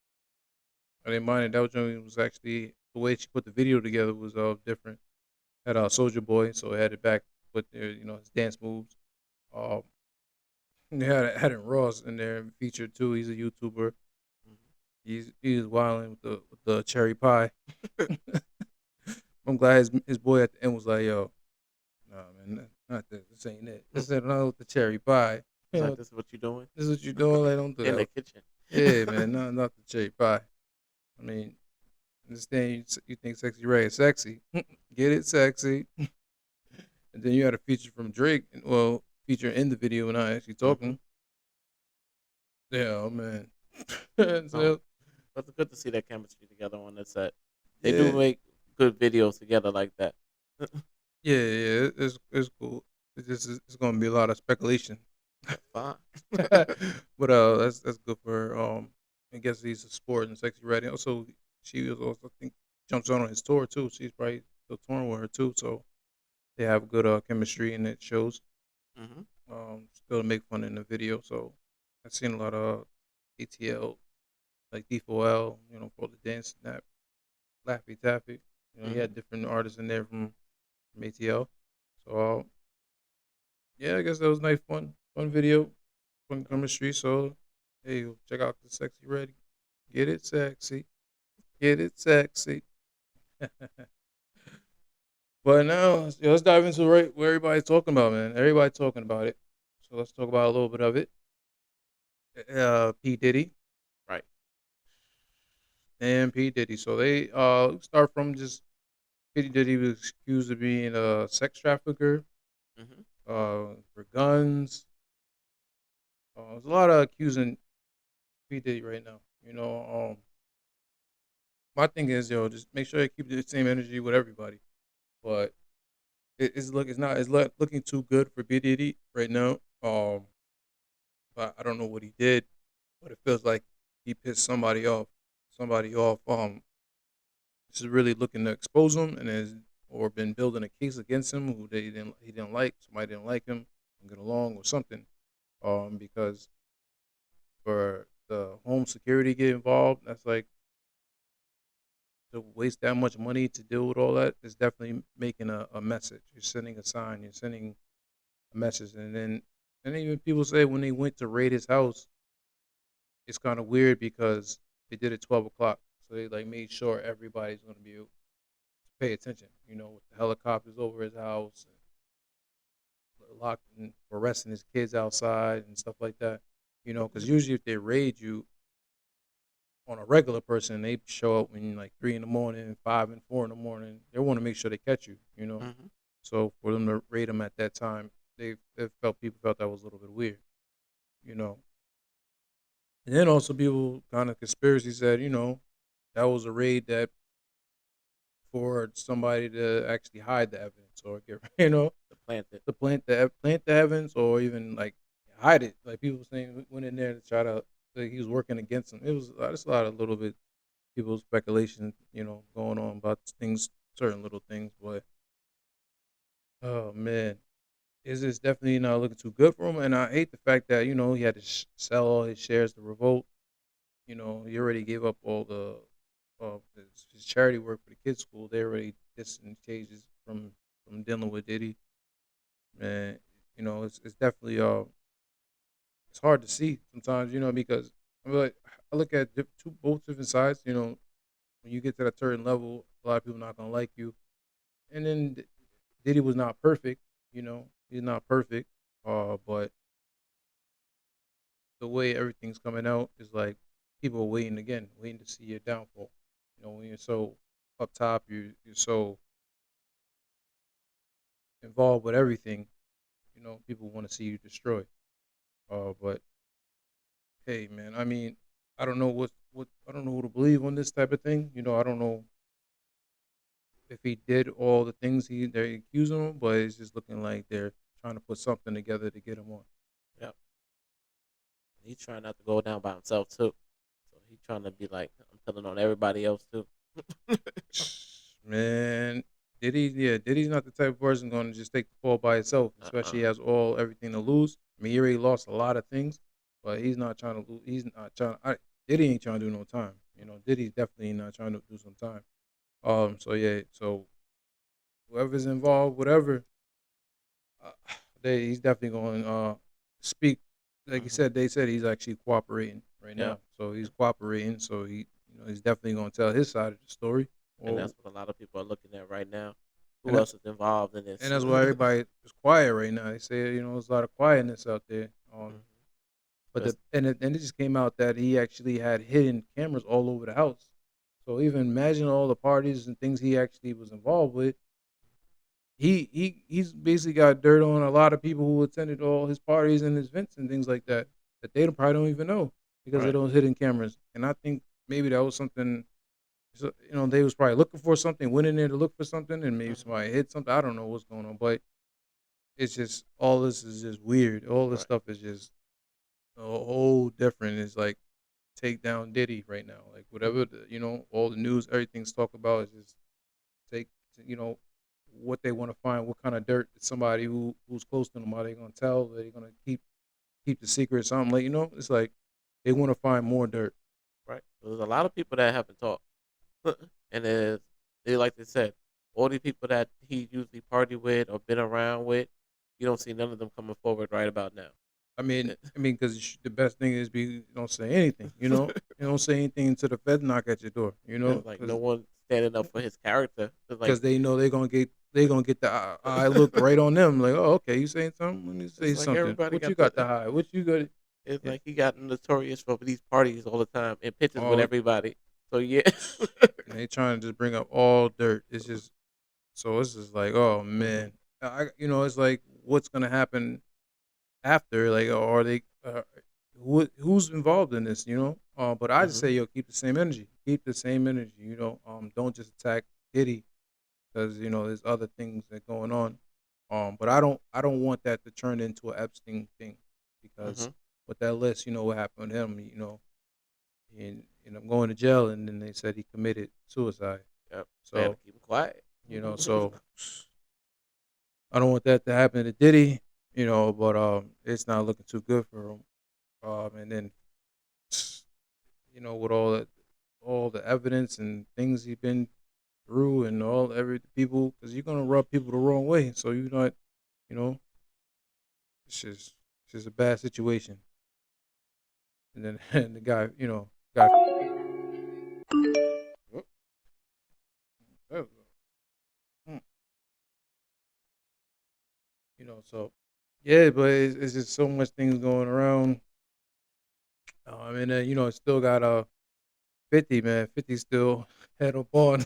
mind it. That was actually the way she put the video together was different. Had Soulja Boy, so it had it back with their his dance moves. They had Ross in there featured too. He's a YouTuber. He's wilding with the cherry pie. I'm glad his boy at the end was like, "Yo, nah, man, not this. This ain't it. This ain't not with the cherry pie. You like, this is what you're doing? This is what you're doing. Like, don't do in that. the kitchen. Yeah, man. Not the cherry pie. I mean, understand you think Sexy Red is sexy. Get it sexy. And then you had a feature from Drake. Well, feature in the video when I actually talking. Yeah, man. So, but it's good to see that chemistry together on the set. They do make good videos together like that. yeah, it's cool. It's gonna be a lot of speculation. Fine. But that's good for I guess he's a sport and Sexy Red. Also, she was also, I think, jumps on his tour too. She's probably still touring with her too. So they have good chemistry and it shows. Still to make fun in the video. So I've seen a lot of ATL, like D4L, for the dance snap, Laffy Taffy. He had different artists in there from ATL. So yeah, I guess that was nice, fun video, fun chemistry. So hey, check out the Sexy Red. Get it sexy. Get it sexy. But now, let's dive into what everybody's talking about, man. Everybody's talking about it. So let's talk about a little bit of it. P. Diddy. Right. And P. Diddy. So they start from just P. Diddy was accused of being a sex trafficker for guns. There's a lot of accusing P. Diddy right now. My thing is, just make sure you keep the same energy with everybody. But it's looking too good for P. Diddy right now. But I don't know what he did, but it feels like he pissed somebody off. This is really looking to expose him or been building a case against him who he didn't like. Somebody didn't like him, and get along or something. Because for the home security get involved, that's like, to waste that much money to deal with all that is definitely making a message. You're sending a sign. You're sending a message, and even people say when they went to raid his house, it's kind of weird because they did it 12 o'clock, so they like made sure everybody's going to be able to pay attention. With the helicopters over his house, and locking, arresting his kids outside and stuff like that. Because usually if they raid you on a regular person, they show up when like 3 in the morning, 5 and 4 in the morning. They want to make sure they catch you. So for them to raid him at that time, people felt that was a little bit weird. And then also people kind of conspiracy said, that was a raid that for somebody to actually hide the evidence or get, to plant the evidence or even like hide it. Like people saying went in there to try to. He was working against him. It was just a lot of little bit people's speculation, going on about things, certain little things. But oh man, it's definitely not looking too good for him. And I hate the fact that he had to sell all his shares to Revolt. He already gave up all the his charity work for the kids' school. They already disengaged from dealing with Diddy. Man, it's definitely it's hard to see sometimes, because I look at both different sides. When you get to that certain level, a lot of people not gonna like you. And then Diddy was not perfect. He's not perfect. But the way everything's coming out is like people are waiting to see your downfall. When you're so up top, you're so involved with everything. People want to see you destroyed. But hey, man, I mean, I don't know what I don't know who to believe on this type of thing. I don't know if he did all the things they're accusing him, but it's just looking like they're trying to put something together to get him on. Yep. He's trying not to go down by himself too. So he's trying to be like, I'm telling on everybody else too. Man, Diddy's not the type of person going to just take the fall by himself, especially he has everything to lose. I mean, he already lost a lot of things, but he's not trying to lose. He's not trying. Diddy ain't trying to do no time. Diddy's definitely not trying to do some time. So yeah, so whoever's involved, whatever, he's definitely going to speak. Like you said, they said he's actually cooperating right now. So he's cooperating. So he's definitely going to tell his side of the story. And that's what a lot of people are looking at right now. who else is involved in this. And that's why everybody is quiet right now. They say, there's a lot of quietness out there. But it just came out that he actually had hidden cameras all over the house. So even imagine all the parties and things he actually was involved with. He's basically got dirt on a lot of people who attended all his parties and his events and things like that they probably don't even know because of those hidden cameras. And I think maybe that was something. So, they was probably looking for something, went in there to look for something, and maybe somebody hit something. I don't know what's going on, but it's just all this is just weird. All this stuff is just a whole different. It's like take down Diddy right now. Like whatever all the news, everything's talk about is just take what they want to find, what kind of dirt somebody who's close to them. Are they gonna tell? Are they gonna keep the secret or something? Like it's like they want to find more dirt. Right. There's a lot of people that haven't talked. And they like they said, all the people that he usually party with or been around with, you don't see none of them coming forward right about now. I mean, because the best thing is you don't say anything. You don't say anything until the feds knock at your door. Like no one standing up for his character because they know they're gonna get the eye look right on them. Like, oh, okay, you saying something? Let me say something. What you got to hide? What you got? It's like he got notorious for these parties all the time and pictures with everybody. So yeah, and they trying to just bring up all dirt. It's just like, oh man, it's like what's gonna happen after? Like, are they who's involved in this? But I just say, keep the same energy. Keep the same energy. Don't just attack Diddy because there's other things that going on. But I don't want that to turn into an Epstein thing because with that list, what happened to him, and I'm going to jail, and then they said he committed suicide. Yep. So keep him quiet. So I don't want that to happen to Diddy. But it's not looking too good for him. And then with all the evidence and things he's been through, and every people, because you're gonna rub people the wrong way. So you're not, it's just a bad situation. And then and the guy. So yeah, but it's just so much things going around. And then it's still got 50, man. 50 still head up on.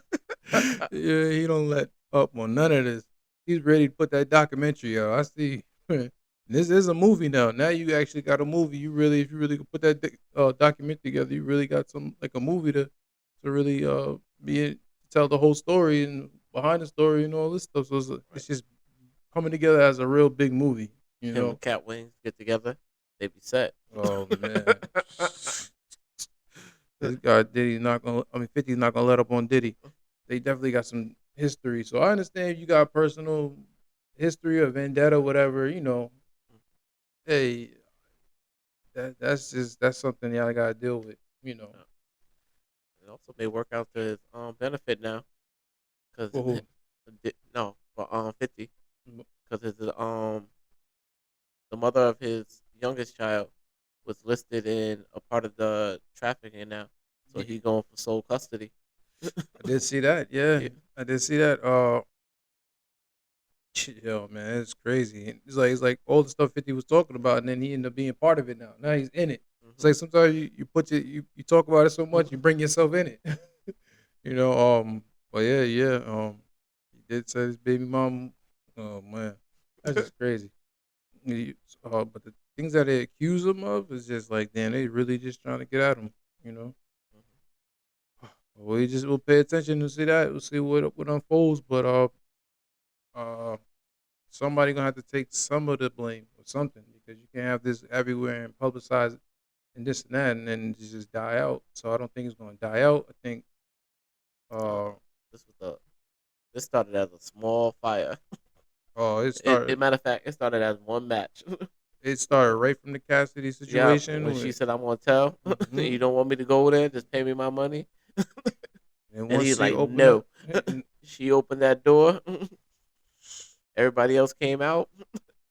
Yeah, he don't let up on none of this. He's ready to put that documentary out. I see. This is a movie now. Now you actually got a movie. If you really could put that document together, you really got some like a movie to really tell the whole story and behind the story and all this stuff. So it's just coming together as a real big movie. Him and Cat Wings get together, they be set. Oh man, this guy Diddy's not gonna. 50's not gonna let up on Diddy. They definitely got some history. So I understand you got personal history or vendetta, whatever. Hey, that's something y'all gotta deal with. It also may work out to his benefit now, because for 50, because the mother of his youngest child was listed in a part of the trafficking now, so he going for sole custody. I did see that. Yeah, I did see that. Yo, man, it's crazy. It's like all the stuff 50 was talking about, and then he ended up being part of it now. Now he's in it. It's like sometimes you talk about it so much, you bring yourself in it. But yeah. He did say his baby mom. Oh man, that's just crazy. But the things that they accuse him of is just like, damn, they really just trying to get at him. We'll pay attention to see that. We'll see what unfolds. But somebody gonna have to take some of the blame or something, because you can't have this everywhere and publicize it and this and that and then just die out. So I don't think it's gonna die out. I think this started as a small fire. Oh, it started. Matter of fact, it started as one match. It started right from the Cassidy situation. Yeah, when she said, "I'm gonna tell you don't want me to go there, just pay me my money." And he's like, "No." She opened that door. Everybody else came out,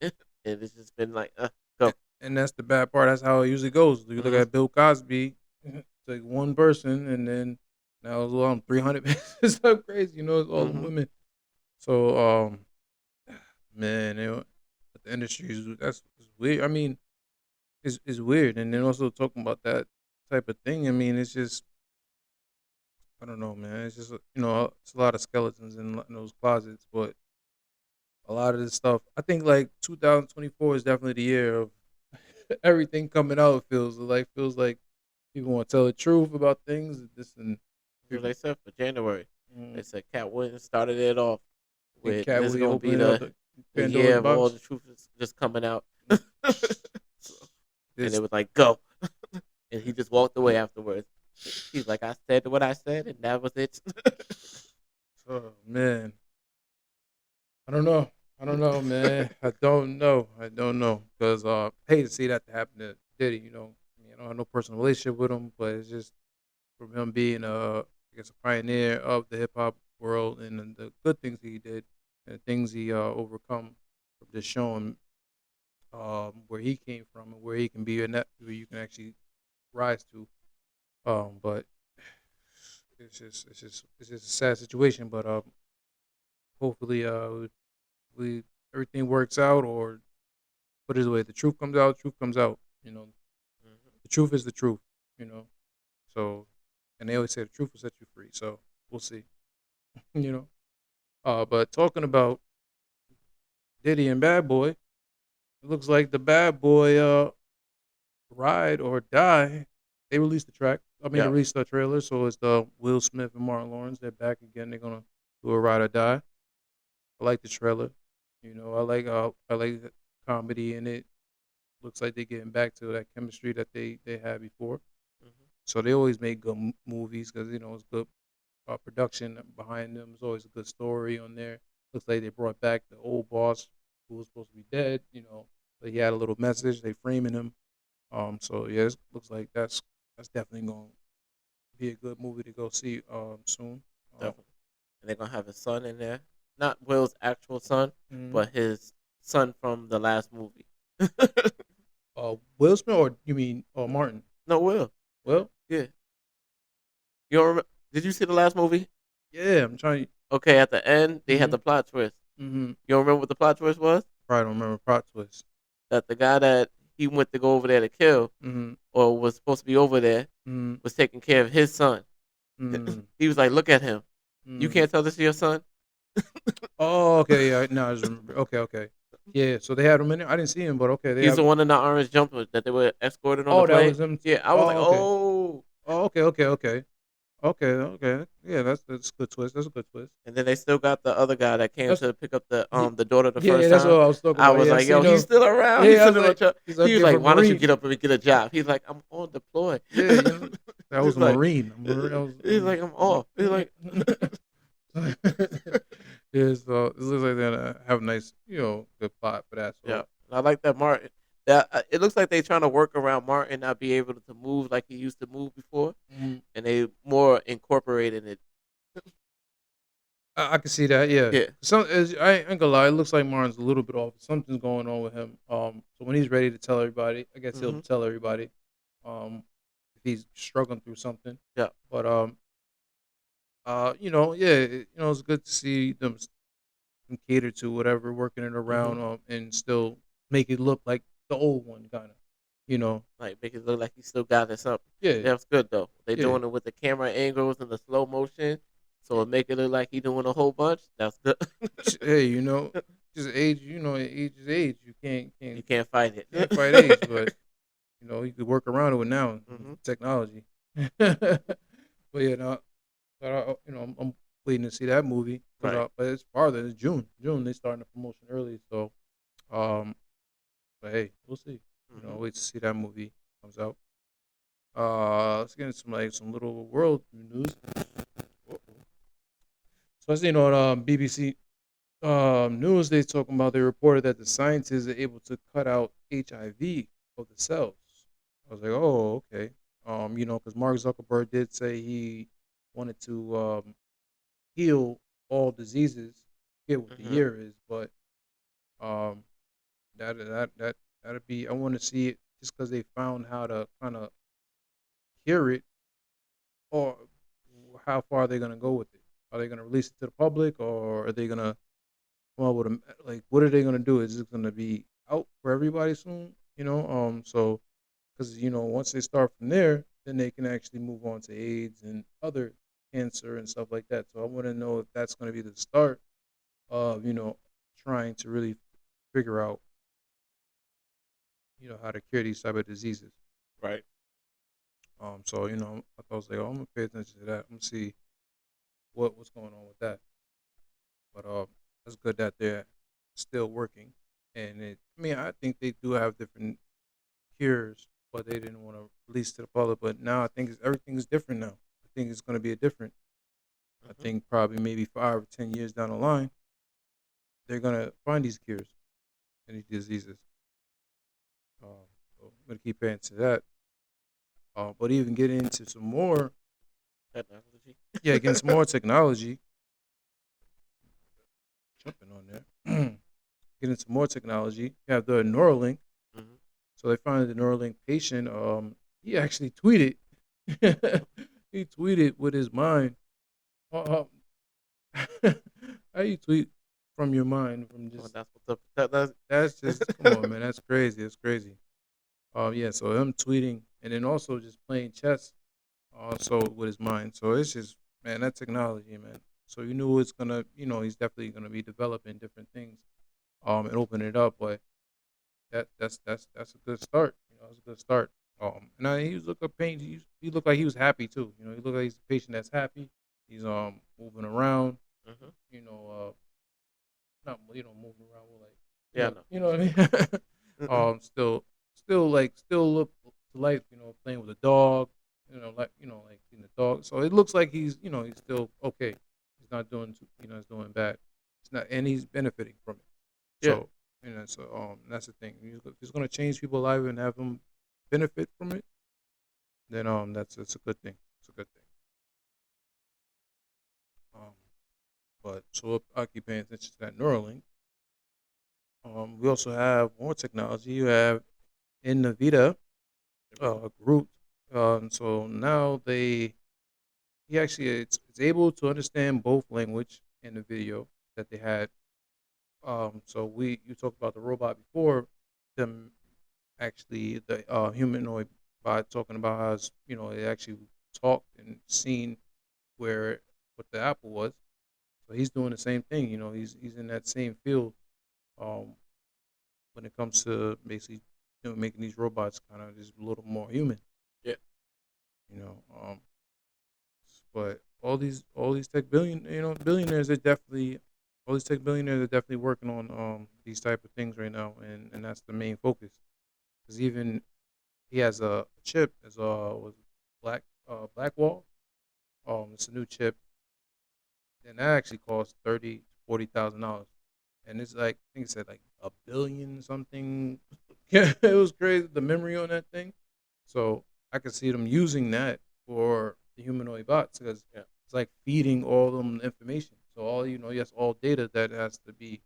and it's just been like, go. And that's the bad part. That's how it usually goes. You look at Bill Cosby, it's like one person, and then now it's 300. It's so crazy, it's all women. So, man, the industry is that's it's weird. I mean, it's weird, and then also talking about that type of thing. I mean, it's just I don't know, man. It's just it's a lot of skeletons in those closets, but a lot of this stuff. I think like 2024 is definitely the year of everything coming out. Feels like people want to tell the truth about things. This and So they said for January, they mm, said Cat Williams started it off think with Cat this is Williams gonna be opening up the Pandora's year of all box. the truth is just coming out. Mm, So, and This, it was like go, and he just walked away afterwards. He's like, I said what I said, and that was it. oh man, I don't know. I don't know, man. I don't know. I don't know because I hate to see that to happen to Diddy. I mean, I don't have no personal relationship with him, but it's just from him being I guess a pioneer of the hip hop world and the good things he did and the things he overcome from just showing where he came from and where he can be and that where you can actually rise to. But it's just a sad situation. But hopefully we everything works out or put it away. The truth comes out. Truth comes out. Mhm. The truth is the truth. You know. So, and they always say the truth will set you free. So we'll see. you know. But talking about Diddy and Bad Boy, it looks like the Bad Boy Ride or Die. They released the track. I mean, they Yeah, released the trailer. So it's the Will Smith and Martin Lawrence. They're back again. They're gonna do a Ride or Die. I like the trailer. I like the comedy in it. Looks like they're getting back to that chemistry that they had before. hmm So they always make good movies because it's good production behind them. There's always a good story on there. Looks like they brought back the old boss who was supposed to be dead. But he had a little message. They framing him. So yeah, it looks like that's definitely going to be a good movie to go see soon. Um, definitely. And they're gonna have his son in there, not Will's actual son, mhm. but his son from the last movie. Will Smith or you mean Martin? No, Will. Well, Yeah, you don't remember? Did you see the last movie? yeah, I'm trying. Okay, at the end they had Mm-hmm, the plot twist. mm-hmm. You don't remember what the plot twist was? Probably don't remember plot twist. That the guy that he went to go over there to kill, Mm-hmm, or was supposed to be over there, mm-hmm, was taking care of his son. mm-hmm. He was like, "Look at him. You Mm-hmm. can't tell this is your son." Oh, okay, yeah. No, I just remember. Okay, okay. Yeah, so they had him in there. I didn't see him, but okay, they He's have. the one in the orange jumper that they were escorted on the Oh, that plane. was him. Yeah, I was like, Oh, okay. "Oh." Oh, okay, okay, okay, okay, okay. Yeah, that's a good twist. That's a good twist. And then they still got the other guy that came That's to pick up the Ye- the daughter the yeah, yeah. first That's what time. I was talking I about. was Yeah, I like, "Yo, seen he's him. still around." He's Yeah, I was sitting on like, the he's He like was like, different "Why don't you Marine. get up and get a job?" He's like, "I'm on deploy." Yeah, that was He's a like, Marine. he's like, "I'm off." He's like, yeah, so it looks like they're gonna have a nice, good plot for that. yeah, So, I like that Martin. That it looks like they're trying to work around Martin not be able to move like he used to move before, mhm. and they more incorporating it. I can see that. Yeah, Yeah. I ain't gonna lie. It looks like Martin's a little bit off. Something's going on with him. So when he's ready to tell everybody, I guess he'll hmm tell everybody. If he's struggling through something. Yeah. But yeah, it's good to see them cater to whatever, working it hmm around, and still make it look like the old one, kind of. You know. Like make it look like he still got this up. Yeah, That's good though. They yeah. doing it with the camera angles and the slow motion, so it make it look like he doing a whole bunch. That's good. Hey, just age. Age is age. You can't You can't can't fight it. can't fight age, but you could work around it with now hmm with technology. But yeah, no, but I'm waiting to see that movie. Right. But it's farther. It's June. June they starting the promotion early, so um, but hey, we'll see. hmm Wait to see that movie comes out. Let's get into some little world news. So I seen on BBC news they talking about they reported that the scientists are able to cut out HIV of the cells. I was like, oh, okay. Because Mark Zuckerberg did say he wanted to heal all diseases. I forget what the hmm year is, but um, that'd be. I want to see it just because they found how to kind of cure it, or how far are they gonna go with it? Are they gonna release it to the public, or are they gonna come out with like, what are they gonna do? Is it gonna be out for everybody soon? So because once they start from there, then they can actually move on to AIDS and other cancer and stuff like that. So I want to know if that's going to be the start of trying to really figure out how to cure these type of diseases. Right. So I thought I was like, oh, I'm gonna pay attention to that. I'm gonna see what's going on with that. But that's good that they're still working. And I think they do have different cures, but they didn't want to release to the public. But now I think everything is different now. I think it's going to be a different. I think probably maybe 5 or 10 years down the line, they're going to find these cures and these diseases. So I'm going to keep paying to that. But even getting into some more technology. Yeah, getting some more technology. Jumping on there. Getting some more technology. You have the Neuralink. Mm-hmm. So they found the Neuralink patient. He actually tweeted. He tweeted with his mind. How you tweet from your mind? From just that's what's up. That's just come on, man. That's crazy. That's crazy. Yeah. So him tweeting and then also just playing chess, also with his mind. So it's just man, that technology, man. So you knew it's gonna, he's definitely gonna be developing different things, and opening it up. But that's a good start. It's a good start. And he was looking pain. He looked like he was happy too. He looked like he's a patient that's happy. He's moving around. Mm-hmm. Not moving around with like no. You know what I mean? Still look to life. Playing with a dog. Like in the dog. So it looks like he's he's still okay. He's not doing he's doing bad. It's not, and he's benefiting from it. Yeah. So that's the thing. If it's gonna change people's lives and have them benefit from it, then it's a good thing. It's a good thing. But so I keep paying attention to that Neuralink. We also have more technology. You have NVIDIA group. So now he actually it's able to understand both language and the video that they had. So you talked about the robot before, them actually the humanoid bot talking about how it actually talked and seen what the apple was. So he's doing the same thing. He's in that same field. When it comes to basically making these robots kind of just a little more human. Yeah. But all these billionaires are definitely all these tech billionaires are definitely working on these type of things right now, and that's the main focus. Because even he has a chip as was Blackwall. It's a new chip, and that actually costs $30,000 to $40,000, and it's like I think it said like a billion something. Yeah, it was crazy the memory on that thing. So I could see them using that for the humanoid bots because it's like feeding all them information. So all yes, all data that has to be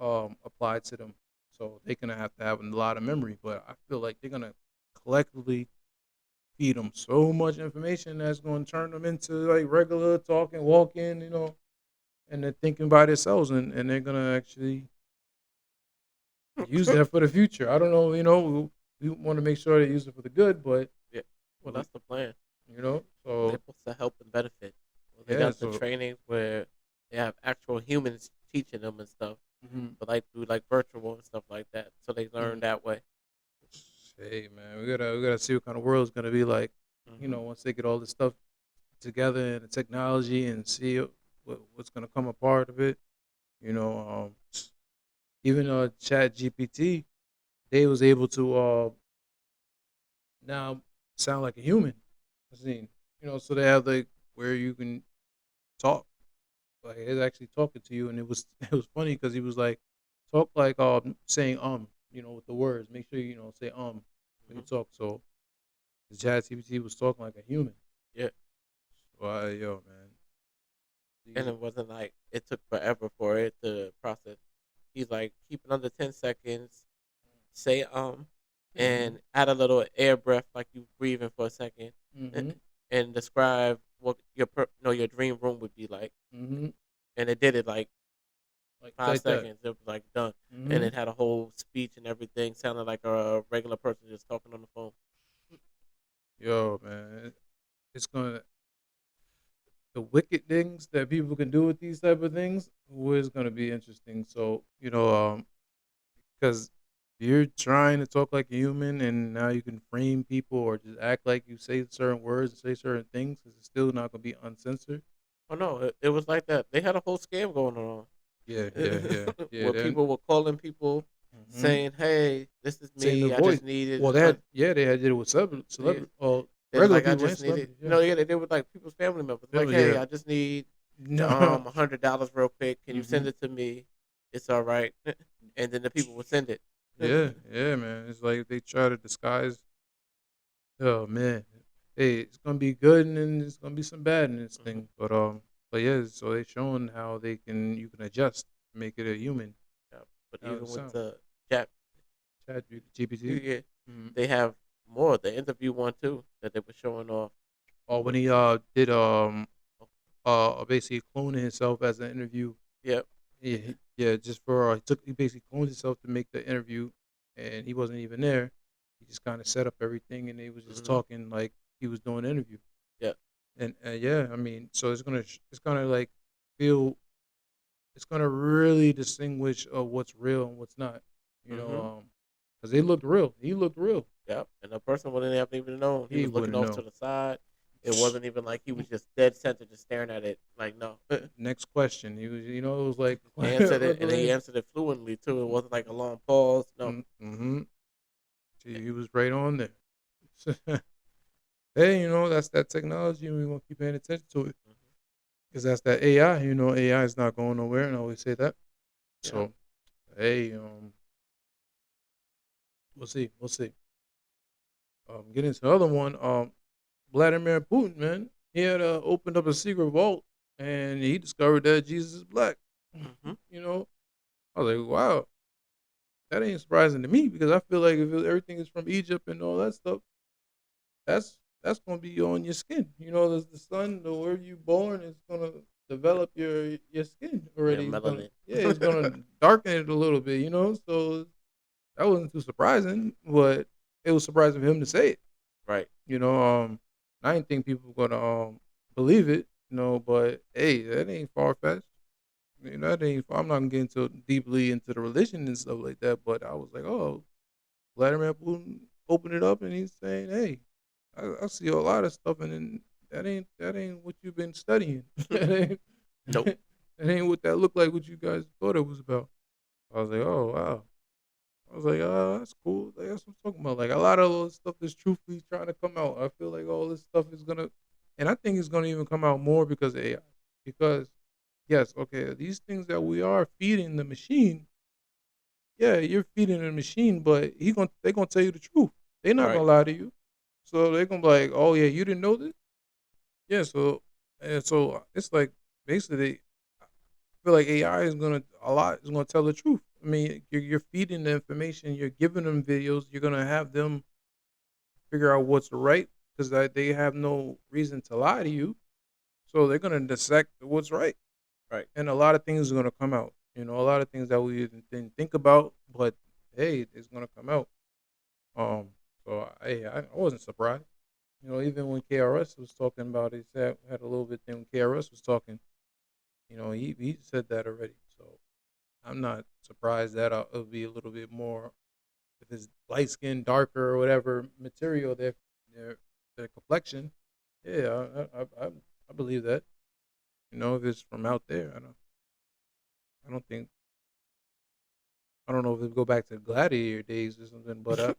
applied to them. So they're gonna have to have a lot of memory. But I feel like they're gonna collectively feed them so much information that's gonna turn them into like regular talking, walking, and they're thinking by themselves, and they're gonna actually use that for the future. I don't know, we want to make sure they use it for the good, but yeah, well, that's the plan. So they're supposed to help and benefit. Well, they got the training where they have actual humans teaching them and stuff, but like through like virtual and stuff like that, so they learn that way. Hey man, we gotta see what kind of world it's gonna be like. Once they get all this stuff together and the technology and see what's gonna come apart of it. Even Chat GPT, they was able to now sound like a human. So they have like where you can talk, like it's actually talking to you, and it was funny because he was like talk like saying with the words. Make sure say when you talk. So the Chat GPT was talking like a human. Yeah. Well, yo man. And it wasn't like it took forever for it to process. He's like, keep it under 10 seconds, say and add a little air breath like you breathing for a second, and describe what your dream room would be like. And it did it like like 5 seconds. It was like done, Mm-hmm. and it had a whole speech and everything. Sounded like a regular person just talking on the phone. Yo, man, it's gonna the wicked things that people can do with these type of things was gonna be interesting. So because you're trying to talk like a human, and now you can frame people or just act like you say certain words and say certain things. It's still not gonna be uncensored. Oh no, it was like that. They had a whole scam going on. Yeah. Where people were calling people Mm-hmm. saying, "Hey, this is Saying the me. I voice. just needed." Well, they had did it with Yeah. celebrity, They was regular like, "I people and just needed." celebrities. You Yeah, know, yeah, they were like people's family members. Like, "Hey, yeah. I just need No. $100 real quick. Can you Mm-hmm. send it to me? It's all right." And then the people would send it. Yeah, man. It's like they try to disguise. Oh man, hey, it's gonna be good and then it's gonna be some bad in this Mhm. thing. But yeah. So they showing how you can adjust, make it a human. Yeah. But How it even with sound. the chat, Chat GPT. yeah, Mm-hmm. they have more. The interview one too that they were showing off. Oh, when he did basically cloning himself as an interview. Yep. Yeah, just for he basically cloned himself to make the interview, and he wasn't even there. He just kind of set up everything, and he was just Hmm. talking like he was doing an interview. Yep. And yeah, I mean, so it's gonna like feel it's gonna really distinguish what's real and what's not. You know, Hmm. because they looked real. He looked real. Yep. And the person wouldn't have even known. He He was looking wouldn't off to know. the side. It wasn't even like he was just dead center, just staring at it. Like no. Next question. He was, it was like Answered it, and he answered it fluently too. It wasn't like a long pause. No. mm-hmm. He was right on there. Hey, that's that technology, and we want to keep paying attention to it because that's that AI. AI is not going nowhere, and I always say that. Yeah. So, hey, we'll see. Getting to the other one, Vladimir Putin, man, he had opened up a secret vault, and he discovered that Jesus is black. Hmm. I was like, wow, that ain't surprising to me because I feel like if everything is from Egypt and all that stuff, that's gonna be on your skin. The sun, where you born is gonna develop your skin Yeah, already. melanin. It's gonna darken it a little bit. So that wasn't too surprising, but it was surprising for him to say it. Right. I didn't think people were gonna believe it. But hey, that ain't far fetched. That ain't. I'm not getting too deeply into the religion and stuff like that. But I was like, oh, Vladimir Putin opened it up and he's saying, hey. I see a lot of stuff, and then that ain't what you've been studying. that ain't Nope. that ain't what that looked like. What you guys thought it was about. I was like, oh wow. I was like, oh, that's cool. Like, that's what I'm talking about. Like a lot of all this stuff that's truthfully trying to come out. I feel like all this stuff is gonna, and I think it's gonna even come out more because of AI. Because yes, okay, these things that we are feeding the machine. Yeah, you're feeding the machine, but they're gonna tell you the truth. They're not Right. gonna lie to you. So they're gonna be like, "Oh yeah, you didn't know this." Yeah. So it's like basically, I feel like AI is gonna tell the truth. I mean, you're feeding the information, you're giving them videos, you're gonna have them figure out what's right because they have no reason to lie to you. So they're gonna dissect what's right, Right. and a lot of things are gonna come out. A lot of things that we didn't think about, but hey, it's gonna come out. Um. So I wasn't surprised. Even when KRS was talking about it, he had a little bit thing when KRS was talking. He said that already. So I'm not surprised that it'll be a little bit more if it's light skin, darker, or whatever material their complexion. Yeah, I believe that. If it's from out there, I don't think I don't know if it go back to gladiator days or something, but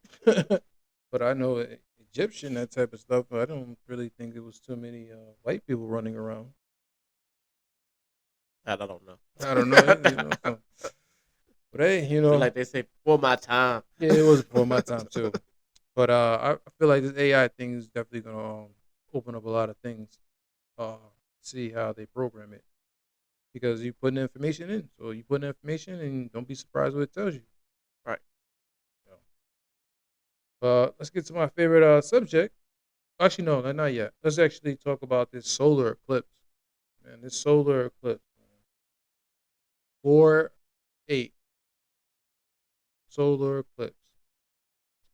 but I know Egyptian that type of stuff. I don't really think it was too many white people running around. I don't know. I don't know. So, but hey, Feel like they say before my time. yeah, it was before my time too. But I feel like this AI thing is definitely gonna open up a lot of things. See how they program it because you put information in. So you put information and don't be surprised what it tells you. Right. Let's get to my favorite subject. Actually, no, not yet. Let's actually talk about this solar eclipse. Man, this solar eclipse. Man. 8. Solar eclipse.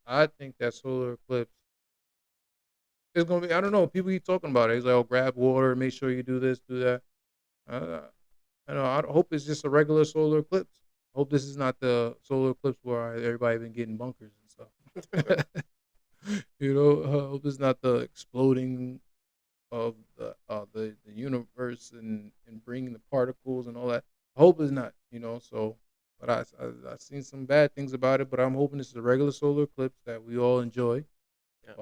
I think that solar eclipse is going to be, I don't know, people keep talking about it. It's like, oh, grab water, make sure you do this, do that. I know. I hope it's just a regular solar eclipse. I hope this is not the solar eclipse where everybody been getting bunkers and stuff. I hope it's not the exploding of the universe and bringing the particles and all that. I hope it's not. So, but I've seen some bad things about it. But I'm hoping this is a regular solar eclipse that we all enjoy. Yeah.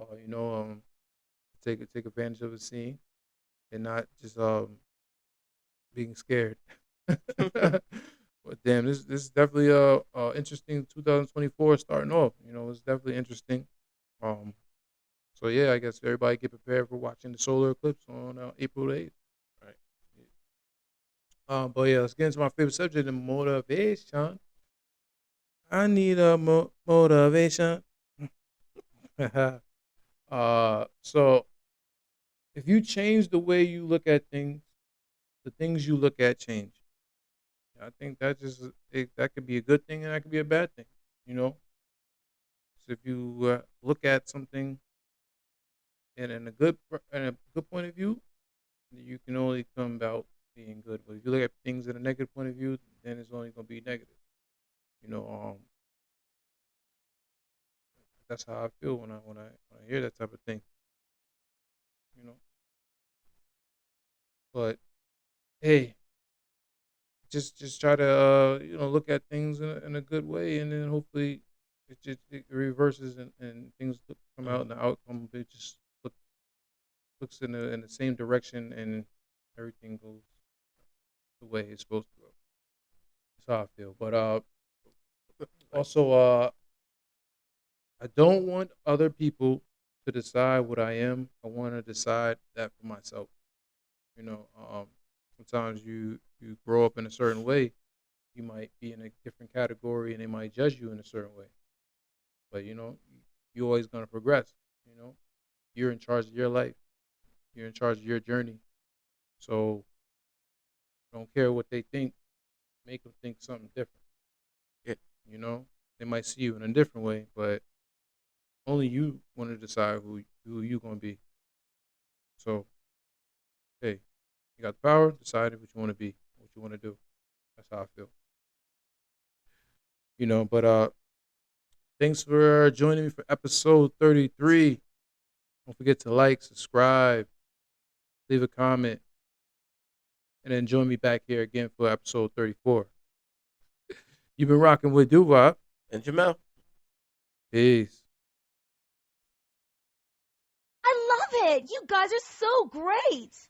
Take advantage of the scene and not just being scared. But damn, this is definitely a interesting 2024 starting off. It's definitely interesting. So yeah, I guess everybody get prepared for watching the solar eclipse on April 8th. Right. But yeah, let's get into my favorite subject, the motivation. I need a motivation. So if you change the way you look at things, the things you look at change. I think that could be a good thing and that could be a bad thing. So if you look at something and in a good point of view, you can only come about being good. But if you look at things in a negative point of view, then it's only going to be negative. That's how I feel when I hear that type of thing. But hey, just try to look at things in a good way, and then hopefully it reverses and things come out, and the outcome it just looks in the same direction, and everything goes the way it's supposed to go. That's how I feel. But also I don't want other people to decide what I am. I want to decide that for myself. Sometimes you grow up in a certain way, you might be in a different category, and they might judge you in a certain way. But you're always gonna progress. You're in charge of your life. You're in charge of your journey. So don't care what they think. Make them think something different. Yeah. They might see you in a different way, but only you want to decide who you gonna be. So, hey, you got the power. Decide what you want to be, what you want to do. That's how I feel. But thanks for joining me for episode 33. Don't forget to like, subscribe, leave a comment, and then join me back here again for episode 34. You've been rocking with Duvop and Jamel. Peace. I love it. You guys are so great.